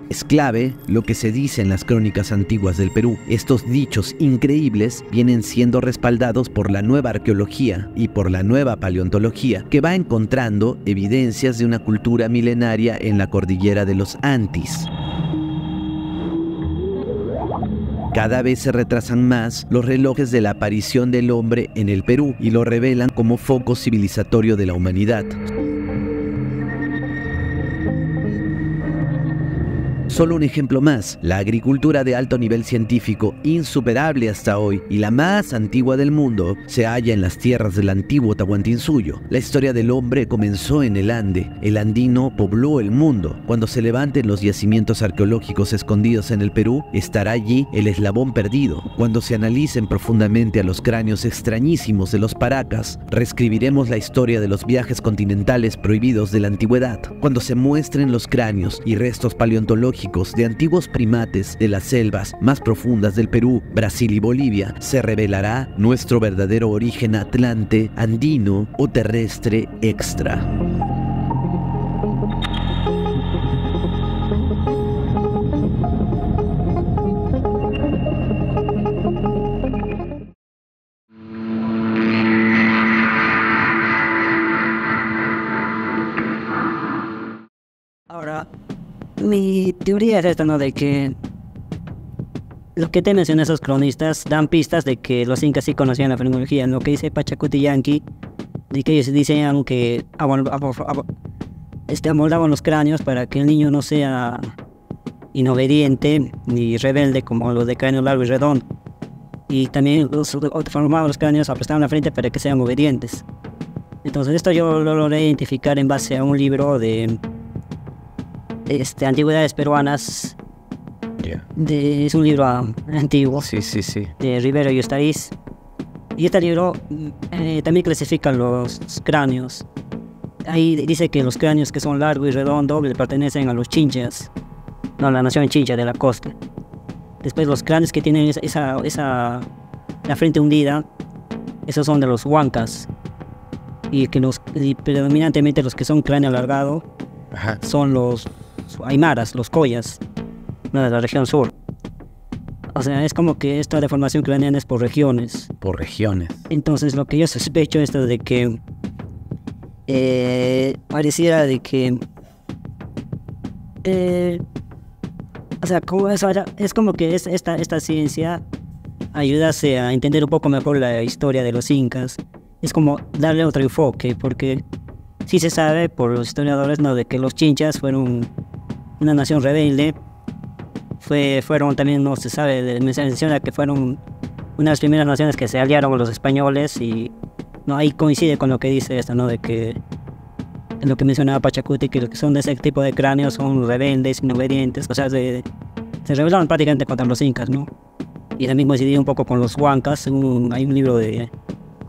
Es clave lo que se dice en las crónicas antiguas del Perú. Estos dichos increíbles vienen siendo respaldados por la nueva arqueología y por la nueva paleontología, que va encontrando evidencias de una cultura milenaria en la cordillera de los Antis. Cada vez se retrasan más los relojes de la aparición del hombre en el Perú y lo revelan como foco civilizatorio de la humanidad. Solo un ejemplo más, la agricultura de alto nivel científico, insuperable hasta hoy y la más antigua del mundo, se halla en las tierras del antiguo Tahuantinsuyo. La historia del hombre comenzó en el Ande. El andino pobló el mundo. Cuando se levanten los yacimientos arqueológicos escondidos en el Perú, estará allí el eslabón perdido. Cuando se analicen profundamente a los cráneos extrañísimos de los paracas, reescribiremos la historia de los viajes continentales prohibidos de la antigüedad. Cuando se muestren los cráneos y restos paleontológicos de antiguos primates de las selvas más profundas del Perú, Brasil y Bolivia, se revelará nuestro verdadero origen atlante, andino o terrestre extra. Ahora, mi teoría es esta, ¿no? De que lo que te mencionan esos cronistas dan pistas de que los incas sí conocían la fenomenología. Lo que dice Pachacuti Yanqui, de que ellos dicen que amoldaban los cráneos para que el niño no sea inobediente ni rebelde como los de cráneo largo y redondo. Y también formaban los cráneos, aplastaban la frente para que sean obedientes. Entonces esto yo lo logré identificar en base a un libro de antigüedades peruanas. Es un libro antiguo. Sí. De Rivero y Ustariz. Y este libro también clasifica los cráneos. Ahí dice que los cráneos que son largos y redondos le pertenecen a los chinchas, no, la nación chincha de la costa. Después los cráneos que tienen la frente hundida, esos son de los huancas. Y predominantemente los que son cráneo alargado son los aymaras, los collas, ¿no? De la región sur. O sea, es como que esta deformación craneana es por regiones. Por regiones. Entonces lo que yo sospecho es de que pareciera de que o sea, es como que esta ciencia ayudase a entender un poco mejor la historia de los incas. Es como darle otro enfoque, porque sí se sabe por los historiadores, ¿no?, de que los chinchas fueron una nación rebelde. Fueron también, no se sabe, menciona que fueron una de las primeras naciones que se aliaron con los españoles, y no, ahí coincide con lo que dice esto, ¿no?, de que lo que mencionaba Pachacuti, que los que son de ese tipo de cráneos son rebeldes, inobedientes, o sea, se rebelaron prácticamente contra los incas, ¿no? Y también coincidía un poco con los huancas. Hay un libro de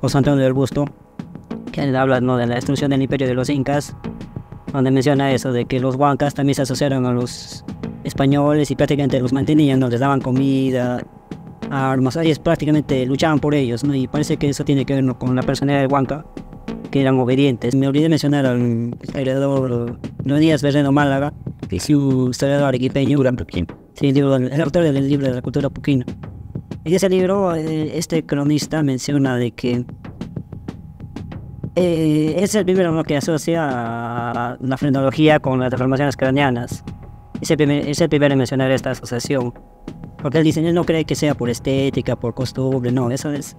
José Antonio del Busto que habla, ¿no?, de la destrucción del imperio de los incas, donde menciona eso, de que los huancas también se asociaron a los españoles y prácticamente los mantenían, ¿no?, les daban comida, armas, ellos prácticamente luchaban por ellos, ¿no? Y parece que eso tiene que ver, ¿no?, con la personalidad de Huanca, que eran obedientes. Me olvidé mencionar al historiador Leonidas Berreno Málaga, que es un historiador arequipeño. Sí, el autor del libro de la cultura puquina. En ese libro, este cronista menciona de que es el primero, ¿no?, que asocia a la frenología con las deformaciones craneanas. es el primero en mencionar esta asociación. Porque él dice, él no cree que sea por estética, por costumbre, no, eso es.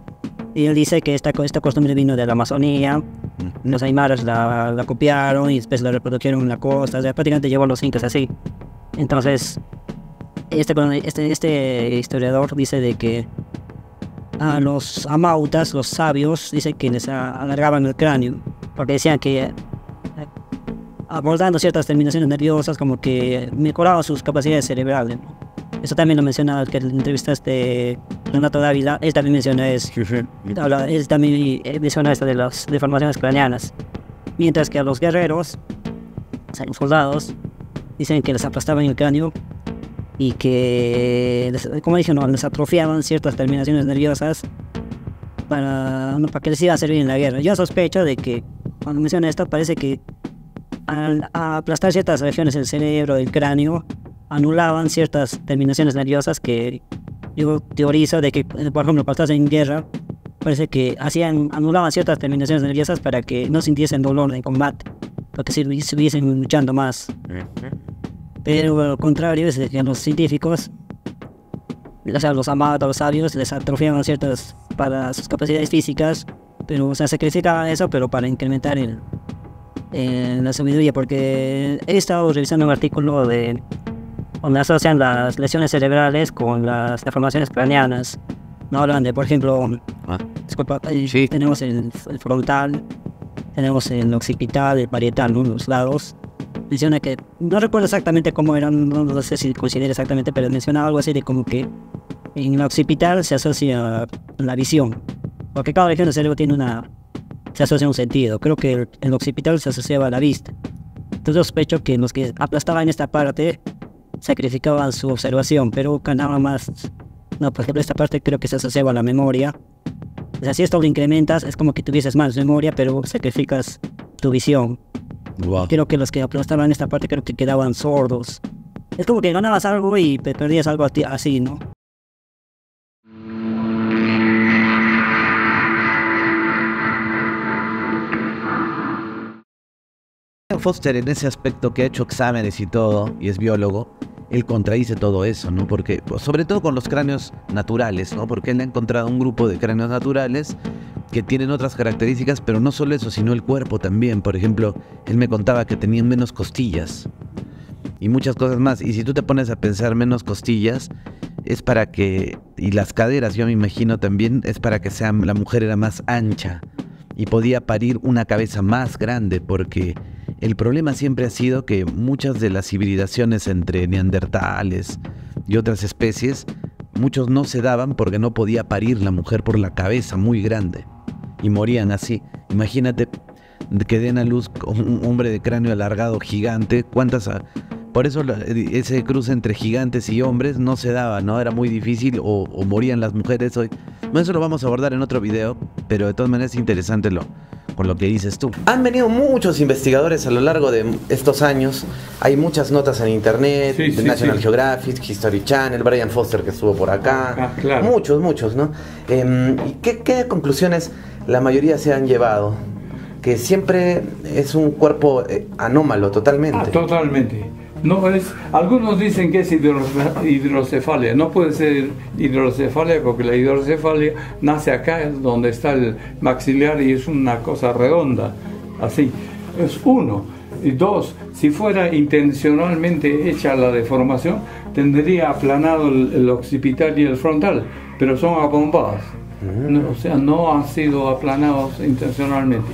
Y él dice que esta costumbre vino de la Amazonía, los aymaras la copiaron y después la reprodujeron en la costa, o sea, prácticamente llevó a los incas así. Entonces, este historiador dice de que a los amautas, los sabios, dice que les alargaban el cráneo, porque decían que abordando ciertas terminaciones nerviosas como que mejoraban sus capacidades cerebrales, ¿no? Eso también lo menciona que en la entrevista Renato Dávila, él también menciona eso. Él también menciona esto de las deformaciones craneanas. Mientras que a los guerreros, o sea, los soldados, dicen que les aplastaban el cráneo y que, como dije, no, les atrofiaban ciertas terminaciones nerviosas para que les iba a servir en la guerra. Yo sospecho de que, cuando menciona esto, parece que al aplastar ciertas regiones del cerebro, del cráneo, anulaban ciertas terminaciones nerviosas que yo teorizo de que, por ejemplo, cuando estás en guerra, parece que anulaban ciertas terminaciones nerviosas para que no sintiesen dolor en combate, porque si estuviesen luchando más. Pero lo contrario es que a los científicos, o sea, los amados, los sabios, les atrofiaban ciertas para sus capacidades físicas, pero o sea, sacrificaban eso, pero para incrementar la sabiduría, porque he estado revisando un artículo donde asocian las lesiones cerebrales con las deformaciones craneanas. No hablan de, por ejemplo, disculpa, sí. Tenemos el frontal, tenemos el occipital, el parietal, ¿no? Los lados. Menciona que, no recuerdo exactamente cómo eran, no sé si considera exactamente, pero menciona algo así de como que en el occipital se asocia la visión, porque cada región del cerebro se asocia un sentido. Creo que el occipital se asociaba a la vista. Entonces sospecho que los que aplastaban esta parte sacrificaban su observación, pero ganaban más. No, por ejemplo, esta parte creo que se asociaba a la memoria. O sea, si esto lo incrementas, es como que tuvieses más memoria, pero sacrificas tu visión. Wow. Creo que los que aplastaban esta parte creo que quedaban sordos. Es como que ganabas algo y perdías algo así, ¿no? Foster, en ese aspecto que ha hecho exámenes y todo, y es biólogo, él contradice todo eso, ¿no? Porque, sobre todo con los cráneos naturales, ¿no? Porque él ha encontrado un grupo de cráneos naturales que tienen otras características, pero no solo eso, sino el cuerpo también. Por ejemplo, él me contaba que tenían menos costillas y muchas cosas más. Y si tú te pones a pensar, menos costillas es para que, y las caderas, yo me imagino también, es para que la mujer era más ancha y podía parir una cabeza más grande, porque el problema siempre ha sido que muchas de las hibridaciones entre neandertales y otras especies, muchos no se daban porque no podía parir la mujer por la cabeza muy grande y morían así. Imagínate que den a luz un hombre de cráneo alargado gigante, por eso ese cruce entre gigantes y hombres no se daba, ¿no? Era muy difícil o morían las mujeres hoy. Eso lo vamos a abordar en otro video, pero de todas maneras es interesante con lo que dices tú. Han venido muchos investigadores a lo largo de estos años. Hay muchas notas en internet, de National Geographic, History Channel, Brian Foster que estuvo por acá. Claro. Muchos, ¿no? ¿Y qué conclusiones la mayoría se han llevado? Que siempre es un cuerpo anómalo, totalmente. Totalmente. No es, algunos dicen que es hidrocefalia. No puede ser hidrocefalia porque la hidrocefalia nace acá, donde está el maxilar, y es una cosa redonda, así. Es uno. Y dos, si fuera intencionalmente hecha la deformación, tendría aplanado el occipital y el frontal, pero son abombadas. O sea, no han sido aplanados intencionalmente.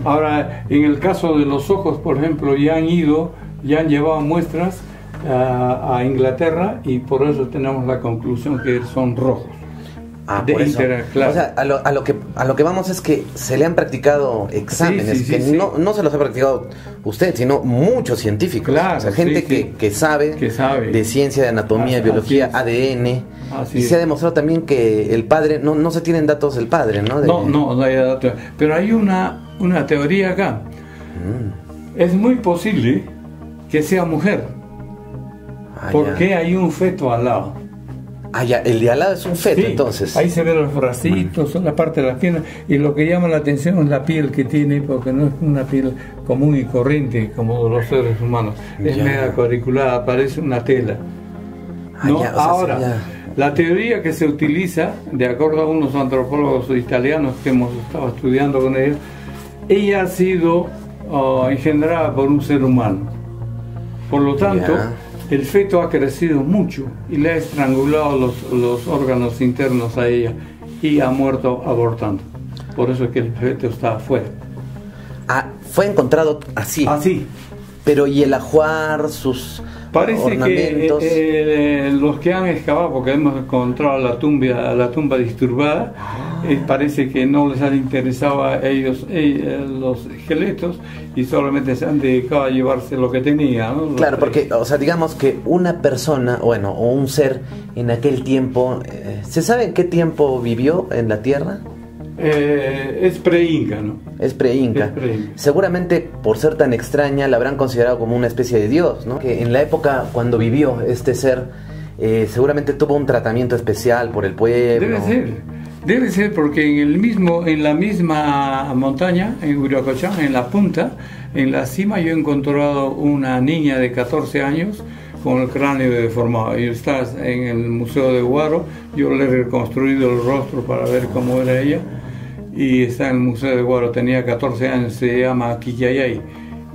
Ahora, en el caso de los ojos, por ejemplo, ya han llevado muestras a Inglaterra, y por eso tenemos la conclusión que son rojos. Por eso. Claro. O sea, a lo que vamos es que se le han practicado exámenes, no se los ha practicado usted, sino muchos científicos. Claro, o sea, gente que sabe de ciencia, de anatomía, de biología, ADN. Y se ha demostrado también que el padre, no se tienen datos del padre, ¿no? No hay datos. Pero hay una teoría acá. Es muy posible que sea mujer, porque hay un feto al lado. Ah, ya, el de al lado es un feto, Sí, entonces. ahí se ven los bracitos, son la parte de las piernas, y lo que llama la atención es la piel que tiene, porque no es una piel común y corriente como los seres humanos, es Ya. media cuadriculada, parece una tela. Ah, ¿No? ya, o sea, Ahora, ya. la teoría que se utiliza, de acuerdo a unos antropólogos italianos que hemos estado estudiando con ellos, ella ha sido engendrada por un ser humano. Por lo tanto, Ya. el feto ha crecido mucho y le ha estrangulado los órganos internos a ella y ha muerto abortando. Por eso es que el feto está afuera. Ah, fue encontrado así. Así. Pero ¿y el ajuar, sus Parece ornamentos? que los que han excavado, porque hemos encontrado la tumba disturbada, parece que no les han interesado a ellos los esqueletos y solamente se han dedicado a llevarse lo que tenían, ¿no? Claro, porque, o sea, digamos que una persona, bueno, o un ser en aquel tiempo, ¿se sabe en qué tiempo vivió en la Tierra? Es pre-inca, ¿no? Es pre-inca. Es pre-inca. Seguramente por ser tan extraña la habrán considerado como una especie de dios, ¿no? Que en la época cuando vivió este ser, seguramente tuvo un tratamiento especial por el pueblo. Debe ser porque en la misma montaña, en Wiracochán, en la punta, en la cima, yo he encontrado una niña de 14 años con el cráneo deformado. Y está en el Museo de Huaro, yo le he reconstruido el rostro para ver cómo era ella. Y está en el Museo de Huaro, tenía 14 años, se llama Quillayay.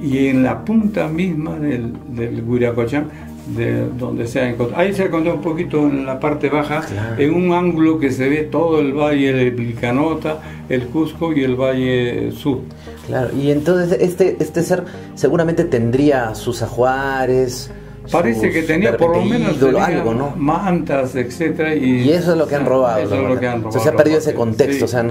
Y en la punta misma del Wiracochán, de donde se ha encontrado, ahí se ha encontrado un poquito en la parte baja, Claro. en un ángulo que se ve todo el valle de Vilcanota, el Cusco y el valle sur. Claro, y entonces este ser seguramente tendría sus ajuares. Parece sus que tenía de por lo repente menos ídolo, tenía algo, ¿no? mantas, etcétera, Y eso es lo que han robado. Eso es lo que han robado. O sea, se ha perdido ese porque, contexto, sí, o sea,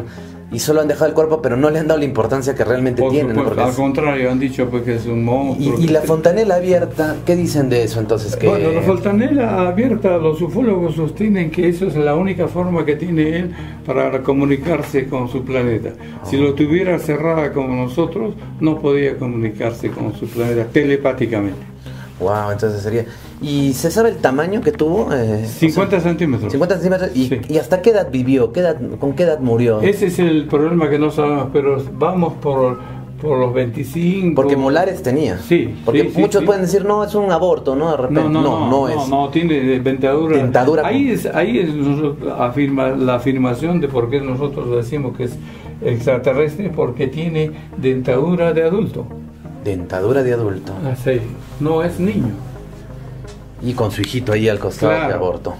y solo han dejado el cuerpo, pero no le han dado la importancia que realmente por tiene, ¿no? supuesto, Porque al es- contrario, han dicho pues que es un monstruo. y la que- fontanela abierta, ¿qué dicen de eso entonces? Que Bueno, la fontanela abierta, los ufólogos sostienen que eso es la única forma que tiene él para comunicarse con su planeta. Si lo tuviera cerrada como nosotros, no podía comunicarse con su planeta telepáticamente. Wow, entonces sería... ¿Y se sabe el tamaño que tuvo? 50 centímetros. 50 centímetros. Sí. ¿Y hasta qué edad vivió? ¿Con qué edad murió? Ese es el problema que no sabemos, pero vamos por los 25. Porque molares tenía. Sí, Porque sí, sí, muchos sí. pueden decir, no, es un aborto, ¿no? De repente, no es. No, tiene dentadura. Dentadura Ahí es la afirmación de por qué nosotros decimos que es extraterrestre, porque tiene dentadura de adulto. Dentadura de adulto. Así, no es niño. Y con su hijito ahí al costado Claro. de aborto.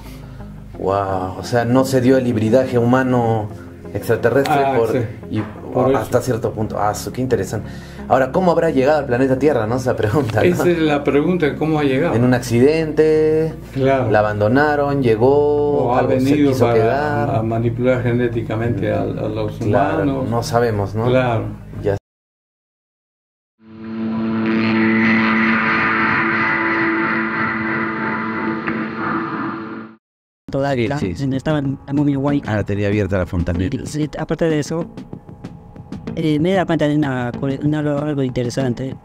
Wow, o sea, no se dio el hibridaje humano extraterrestre Sí, y por eso. hasta cierto punto. Qué interesante. Ahora, ¿cómo habrá llegado al planeta Tierra? ¿No? Esa pregunta, ¿no? Esa es la pregunta de cómo ha llegado. En un accidente, Claro. la abandonaron, llegó, O ha algo se venido quiso para quedar. manipular genéticamente a los Claro, humanos. no sabemos, ¿no? Claro. Ya. Todavía, Sí, sí. donde estaba la momia White. Ah, tenía abierta la fontanela. Y, sí, aparte de eso, me da cuenta de algo interesante.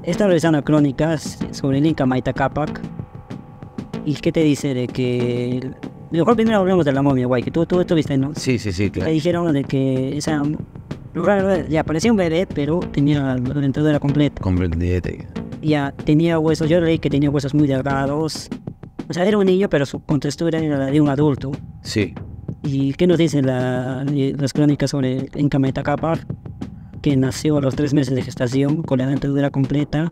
Estaba revisando crónicas sobre el Inca Maita Capac. ¿Y qué te dice de que... Mejor primero hablemos de la momia White, que tú estuviste, ¿no? Sí, Te claro. dijeron de que esa... Ya parecía un bebé, pero tenía la dentadura completa. Ya tenía huesos, yo leí que tenía huesos muy delgados. O sea, era un niño, pero su contextura era la de un adulto. Sí. ¿Y qué nos dicen las crónicas sobre el Inca Maita Capac? Que nació a los 3 meses de gestación con la dentadura completa.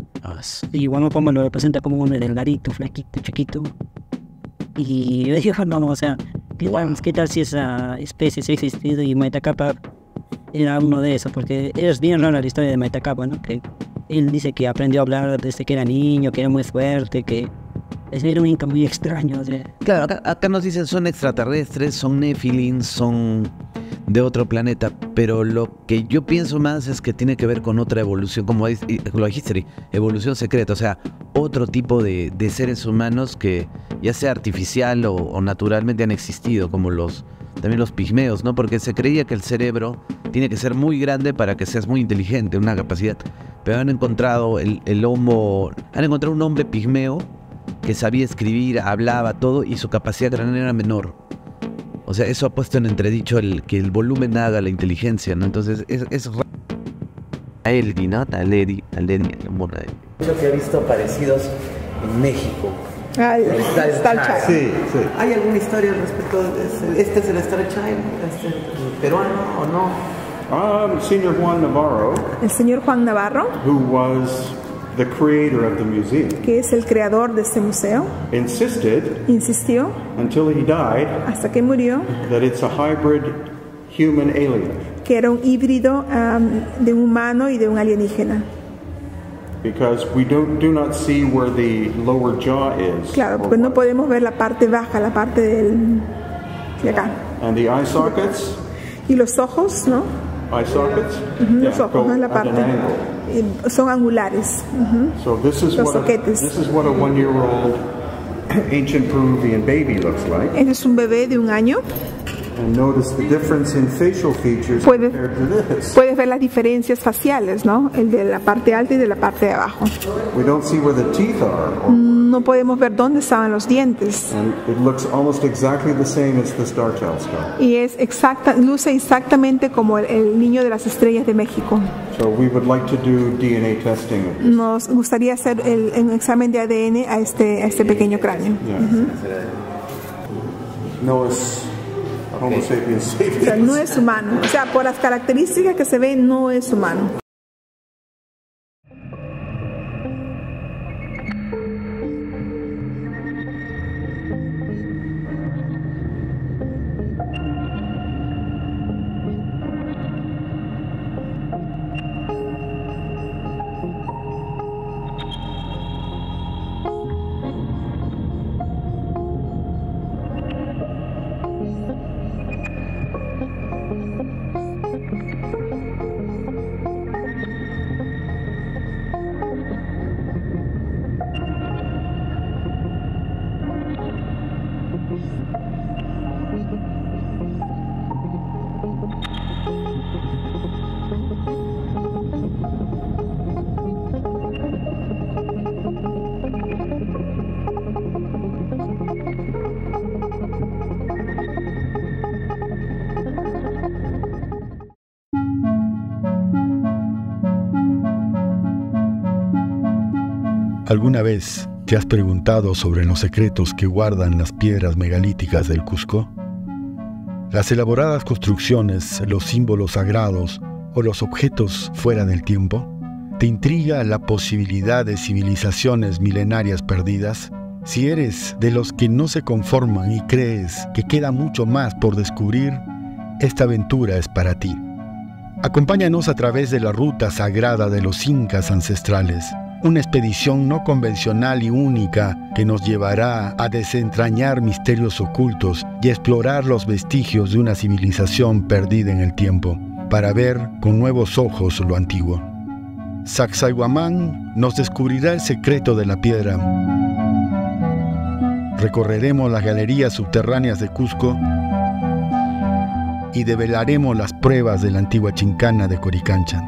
Y Juan Poma lo representa como un delgadito, flaquito, chiquito. Y yo dije, no, o sea, ¿qué tal si esa especie sí ha existido y Maita Capac era uno de esos? Porque es bien rara la historia de Maita Capac, ¿no? Que él dice que aprendió a hablar desde que era niño, que era muy fuerte, que era un Inca muy extraño. O sea, Claro, acá nos dicen son extraterrestres, son Nephilim, son de otro planeta, pero lo que yo pienso más es que tiene que ver con otra evolución, como lo dijiste, evolución secreta, o sea, otro tipo de seres humanos que ya sea artificial o naturalmente han existido, como también los pigmeos, ¿no? Porque se creía que el cerebro tiene que ser muy grande para que seas muy inteligente, una capacidad, pero han encontrado han encontrado un hombre pigmeo que sabía escribir, hablaba, todo, y su capacidad craneal era menor. O sea, eso ha puesto en entredicho que el volumen haga la inteligencia, ¿no? Entonces, es raro. Taleri, ¿no? Taleri, el amor de él. Yo que he visto parecidos en México. Star Child. Sí, sí. ¿Hay alguna historia al respecto de este es el Star Child, el peruano o no? Senior Juan Navarro, El señor Juan Navarro, who was the creator of the museum, que es el creador de este museo, insisted insistió until he died hasta que murió that it's a hybrid human-alien, que era un híbrido de un humano y de un alienígena. because we do not see where the lower jaw is. Claro, or pues no what. podemos ver la parte baja, la parte de acá. And the eye sockets, Y los ojos, ¿no? eye sockets, Los ojos, go ¿no? La at parte. an angle. Son angulares. So this is Los what soquetes. this is what a 1-year-old ancient Peruvian baby looks like. Este es un bebé de 1 año. And notice the difference in facial features Puedes- compared to this. Puedes ver las diferencias faciales, ¿no? El de la parte alta y de la parte de abajo. We don't see where the teeth are, No podemos ver dónde estaban los dientes. and it looks almost exactly the same as the Star Child skull. Y es luce exactamente como el niño de las estrellas de México. So we would like to do DNA testing of this. Nos gustaría hacer un examen de ADN a este pequeño cráneo. Yeah. No es Homo sapiens O sea, sapiens. no es humano. O sea, por las características que se ven, no es humano. ¿Alguna vez te has preguntado sobre los secretos que guardan las piedras megalíticas del Cusco? Las elaboradas construcciones, los símbolos sagrados o los objetos fuera del tiempo. ¿Te intriga la posibilidad de civilizaciones milenarias perdidas? Si eres de los que no se conforman y crees que queda mucho más por descubrir, esta aventura es para ti. Acompáñanos a través de la ruta sagrada de los incas ancestrales, una expedición no convencional y única que nos llevará a desentrañar misterios ocultos y explorar los vestigios de una civilización perdida en el tiempo, para ver con nuevos ojos lo antiguo. Sacsayhuamán nos descubrirá el secreto de la piedra. Recorreremos las galerías subterráneas de Cusco y develaremos las pruebas de la antigua chincana de Coricancha.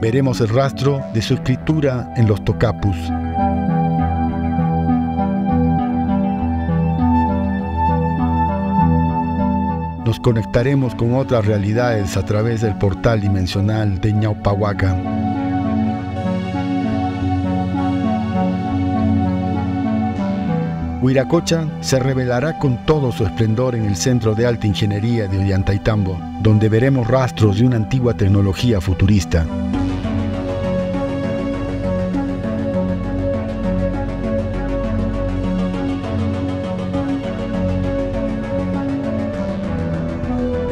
Veremos el rastro de su escritura en los tocapus. Nos conectaremos con otras realidades a través del portal dimensional de Ñaupahuaca. Huiracocha se revelará con todo su esplendor en el Centro de Alta Ingeniería de Ollantaytambo, donde veremos rastros de una antigua tecnología futurista.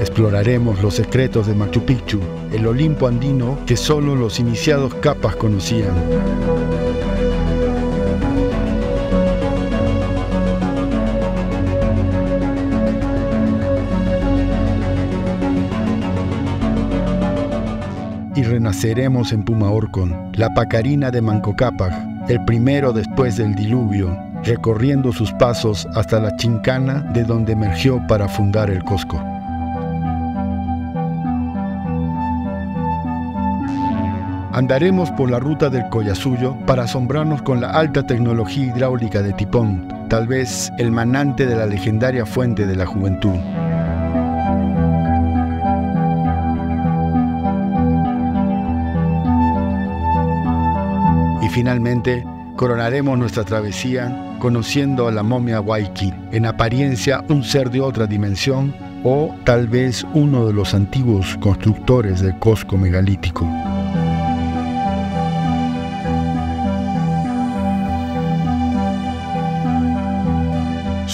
Exploraremos los secretos de Machu Picchu, el Olimpo andino que solo los iniciados capas conocían. Y renaceremos en Pumaorcon, la Pacarina de Manco Cápac, el primero después del diluvio, recorriendo sus pasos hasta la Chincana de donde emergió para fundar el Cusco. Andaremos por la ruta del Collasuyo para asombrarnos con la alta tecnología hidráulica de Tipón, tal vez el manante de la legendaria fuente de la juventud. Y finalmente, coronaremos nuestra travesía conociendo a la momia Waiki, en apariencia un ser de otra dimensión o tal vez uno de los antiguos constructores del Cusco megalítico.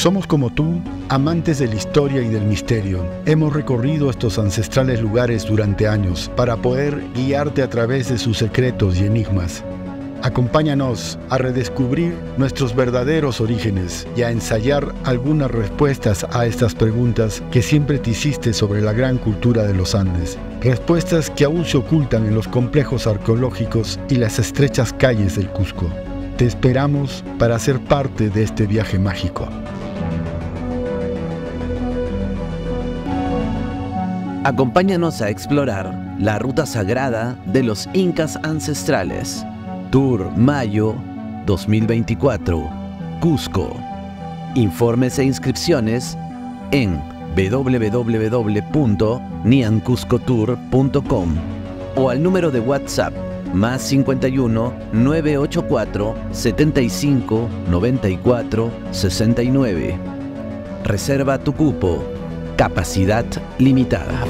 Somos como tú, amantes de la historia y del misterio. Hemos recorrido estos ancestrales lugares durante años para poder guiarte a través de sus secretos y enigmas. Acompáñanos a redescubrir nuestros verdaderos orígenes y a ensayar algunas respuestas a estas preguntas que siempre te hiciste sobre la gran cultura de los Andes. Respuestas que aún se ocultan en los complejos arqueológicos y las estrechas calles del Cusco. Te esperamos para ser parte de este viaje mágico. Acompáñanos a explorar la ruta sagrada de los incas ancestrales. Tour Mayo 2024, Cusco. Informes e inscripciones en www.niancuscotour.com o al número de WhatsApp más 51 984 75 94 69. Reserva tu cupo. Capacidad limitada.